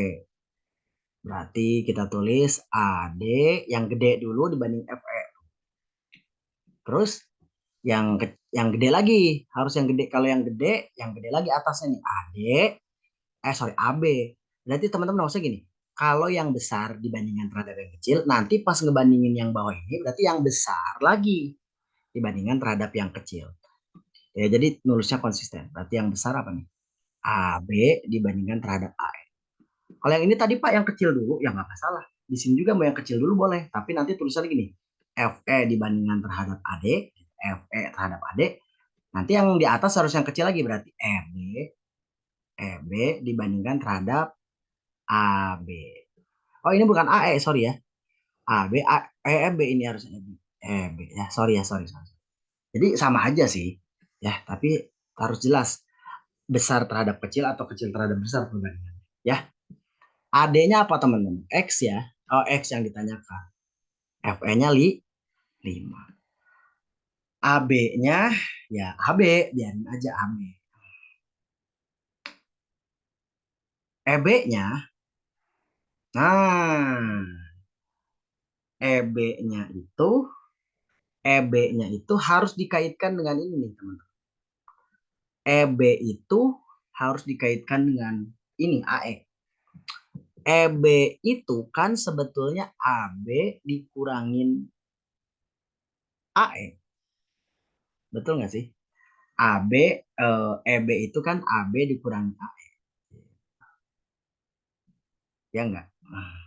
Berarti kita tulis AD yang gede dulu dibanding FE. Terus yang gede lagi harus yang gede. Kalau yang gede lagi atasnya nih AD, sorry AB. Berarti teman-teman maksudnya gini, kalau yang besar dibandingkan terhadap yang kecil, nanti pas ngebandingin yang bawah ini berarti yang besar lagi dibandingkan terhadap yang kecil. Ya, jadi nulisnya konsisten. Berarti yang besar apa nih? AB dibandingkan terhadap AE. Kalau yang ini tadi Pak yang kecil dulu, ya nggak masalah. Di sini juga mau yang kecil dulu boleh. Tapi nanti tulisannya gini, FE dibandingkan terhadap AD, FE terhadap AD. Nanti yang di atas harus yang kecil lagi berarti EB dibandingkan terhadap AB. Oh ini bukan AE, sorry ya. AB, EB ini harus EB. EB ya, sorry ya, sorry. Jadi sama aja sih, ya. Tapi harus jelas besar terhadap kecil atau kecil terhadap besar perbandingannya. Ya, AD-nya apa teman-teman? X ya. Oh X yang ditanyakan. FE-nya 5. AB-nya ya AB, biarin aja AB. EB-nya, nah EB-nya itu EB-nya itu harus dikaitkan dengan ini nih teman-teman. EB itu harus dikaitkan dengan ini AE. EB itu kan sebetulnya AB dikurangin AE. Betul nggak sih? AB, EB itu kan AB dikurangi AE. Ya nggak? Nah,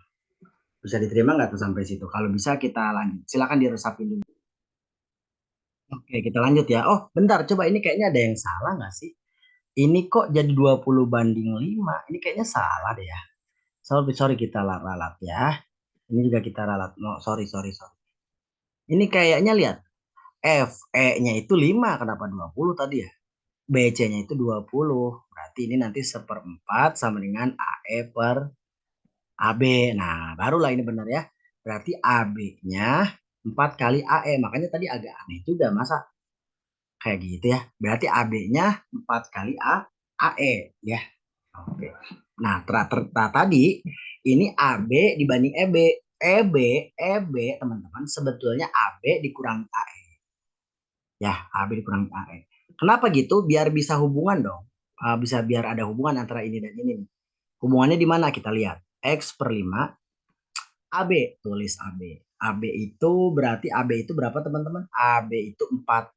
bisa diterima nggak tuh sampai situ? Kalau bisa kita lanjut. Silakan diresapin dulu. Oke, kita lanjut ya. Oh, bentar. Coba ini kayaknya ada yang salah nggak sih? Ini kok jadi 20 banding 5? Ini kayaknya salah deh ya. Sorry kita ralat ya. Ini juga kita ralat. No, sorry. Ini kayaknya lihat. FE-nya itu 5. Kenapa 20 tadi ya? BC-nya itu 20. Berarti ini nanti seperempat sama dengan AE per AB. Nah, barulah ini benar ya. Berarti AB-nya 4 kali AE. Makanya tadi agak aneh juga. Masa kayak gitu ya. Berarti AB-nya 4 kali AE ya. Oke. Nah, tadi ini AB dibanding EB. EB teman-teman sebetulnya AB dikurangi AE. Ya, AB dikurangi AE. Kenapa gitu? Biar bisa hubungan dong. Bisa biar ada hubungan antara ini dan ini nih. Hubungannya di mana kita lihat? X per 5 AB, tulis AB. AB itu berarti AB itu berapa teman-teman? AB itu 4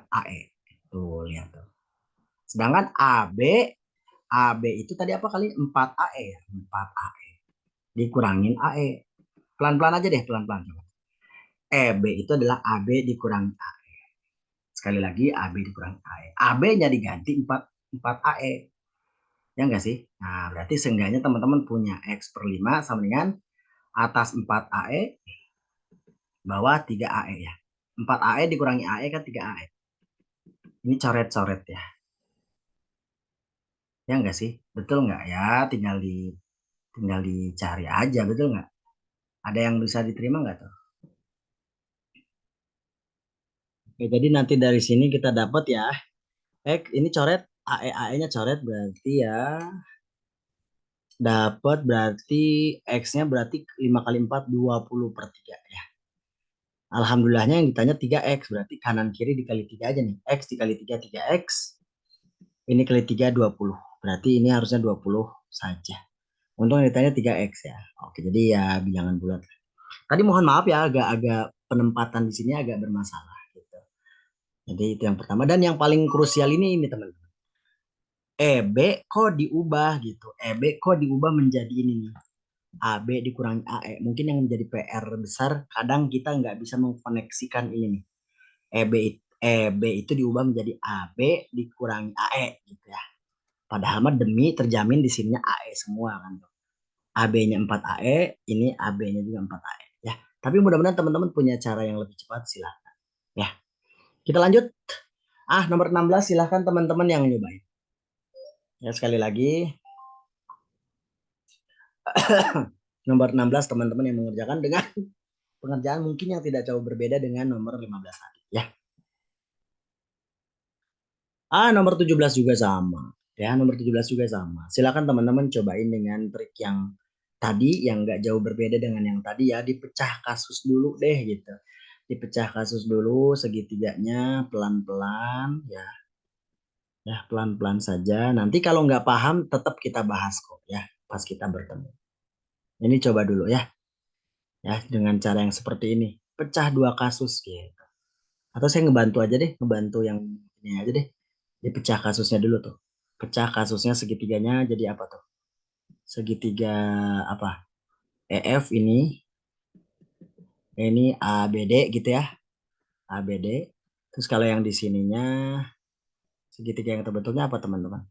AE. Tuh, lihat tuh. Sedangkan AB itu tadi apa kali? 4 AE ya, 4 AE. Dikurangin AE. Pelan-pelan aja deh, pelan-pelan. EB itu adalah AB dikurangi AE. Sekali lagi AB dikurangi AE. AB-nya diganti 4 AE. Ya enggak sih? Nah, berarti seenggaknya teman-teman punya X per 5 sama dengan atas 4 AE, bawah 3 AE ya. 4 AE dikurangi AE kan 3 AE. Ini coret-coret ya. Ya enggak sih? Betul enggak ya? Tinggal dicari aja, betul nggak? Ada yang bisa diterima nggak tuh? Oke, jadi nanti dari sini kita dapat ya. Ini coret AE-nya coret berarti ya dapat berarti X-nya berarti 5 kali 4 20/3 ya. Alhamdulillahnya yang ditanya 3X berarti kanan kiri dikali 3 aja nih. X dikali 3 3X. Ini kali 3 20. Berarti ini harusnya 20 saja. Untung yang ditanya 3X ya. Oke, jadi ya bilangan bulat. Tadi mohon maaf ya agak-agak penempatan di sini agak bermasalah gitu. Jadi itu yang pertama dan yang paling krusial ini teman-teman. EB kok diubah gitu. EB kok diubah menjadi ini nih. AB dikurangi AE. Mungkin yang menjadi PR besar kadang kita nggak bisa mengkoneksikan ini nih. EB itu diubah menjadi AB dikurangi AE gitu ya. Padahal mah demi terjamin di sininya AE semua kan tuh. AB-nya 4 AE, ini AB-nya juga 4 AE ya. Tapi mudah-mudahan teman-teman punya cara yang lebih cepat silahkan ya. Kita lanjut. Nomor 16 silahkan teman-teman yang nyobain. Ya sekali lagi nomor 16 teman-teman yang mengerjakan dengan pengerjaan mungkin yang tidak jauh berbeda dengan nomor 15 tadi ya. Nomor 17 juga sama. Ya, nomor 17 juga sama. Silakan teman-teman cobain dengan trik yang tadi yang nggak jauh berbeda dengan yang tadi ya, dipecah kasus dulu deh gitu. Dipecah kasus dulu segitiganya pelan-pelan ya. Ya, pelan-pelan saja. Nanti kalau nggak paham tetap kita bahas kok ya pas kita bertemu. Ini coba dulu ya. Ya, dengan cara yang seperti ini. Pecah dua kasus gitu. Atau saya ngebantu aja deh, ngebantu yang ini aja deh. Dipecah kasusnya dulu tuh. Pecah kasusnya segitiganya jadi apa tuh? Segitiga apa? EF ini ABD gitu ya. ABD. Terus kalau yang di sininya segitiga yang terbentuknya apa teman-teman?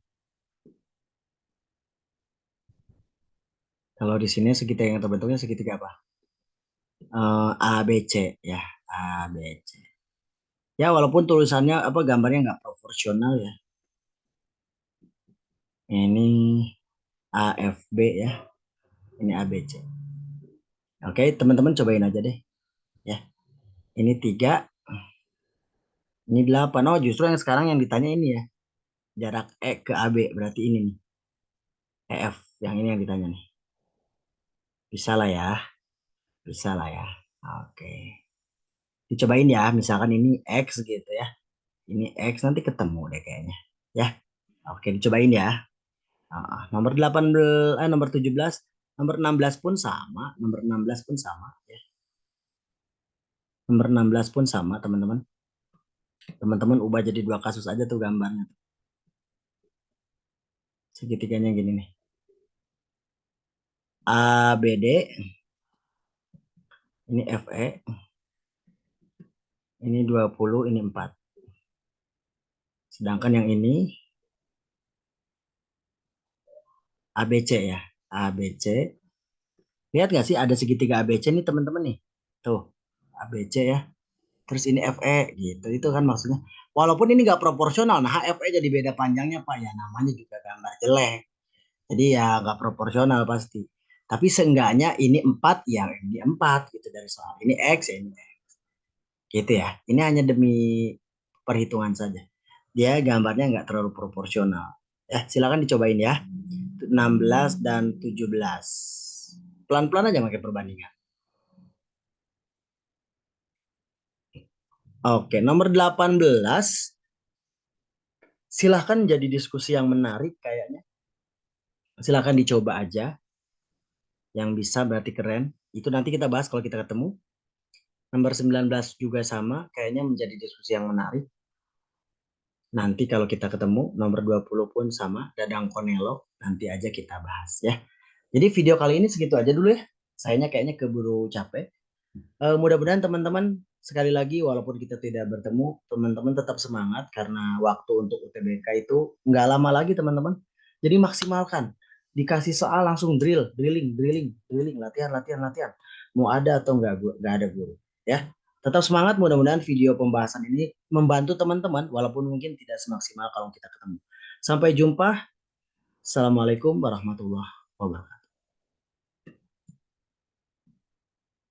Kalau di sini segitiga yang terbentuknya segitiga apa? ABC ya. ABC. Ya walaupun tulisannya apa gambarnya nggak proporsional ya. Ini AFB ya. Ini ABC. Oke, teman-teman cobain aja deh. Ya, ini 3, ini 8. Oh, justru yang sekarang yang ditanya ini ya. Jarak E ke AB berarti ini nih. EF, yang ini yang ditanya nih. Bisa lah ya. Bisa lah ya. Oke. Dicobain ya, misalkan ini X gitu ya. Ini X nanti ketemu deh kayaknya. Ya. Oke, dicobain ya. Nomor 18, nomor 17, nomor 16 pun sama. Nomor 16 pun sama ya. Nomor 16 pun sama, teman-teman. Teman-teman ubah jadi dua kasus aja tuh gambarnya. Segitiganya gini nih. ABD, ini FE, ini 20, ini 4. Sedangkan yang ini ABC ya. ABC. Lihat nggak sih ada segitiga ABC nih teman-teman nih. Tuh, ABC ya. Terus ini FE gitu. Itu kan maksudnya. Walaupun ini nggak proporsional. Nah, HFE jadi beda panjangnya Pak ya. Namanya juga gambar jelek. Jadi ya nggak proporsional pasti. Tapi seenggaknya ini 4 ya ini 4 gitu dari soal. Ini X ya ini X. Gitu ya. Ini hanya demi perhitungan saja. Dia gambarnya nggak terlalu proporsional. Ya, silakan dicobain ya. 16 dan 17. Pelan-pelan aja pakai perbandingan. Oke, nomor 18. Silahkan jadi diskusi yang menarik kayaknya. Silahkan dicoba aja. Yang bisa berarti keren. Itu nanti kita bahas kalau kita ketemu. Nomor 19 juga sama, kayaknya menjadi diskusi yang menarik. Nanti kalau kita ketemu, nomor 20 pun sama, Dadang Konelo. Nanti aja kita bahas ya. Jadi video kali ini segitu aja dulu ya. Sayanya kayaknya keburu capek. Mudah-mudahan teman-teman sekali lagi walaupun kita tidak bertemu, teman-teman tetap semangat karena waktu untuk UTBK itu nggak lama lagi teman-teman. Jadi maksimalkan. Dikasih soal langsung drilling, drilling, drilling, latihan, latihan, latihan. Mau ada atau nggak ada guru. Ya, tetap semangat. Mudah-mudahan video pembahasan ini membantu teman-teman walaupun mungkin tidak semaksimal kalau kita ketemu. Sampai jumpa. Assalamualaikum warahmatullahi wabarakatuh.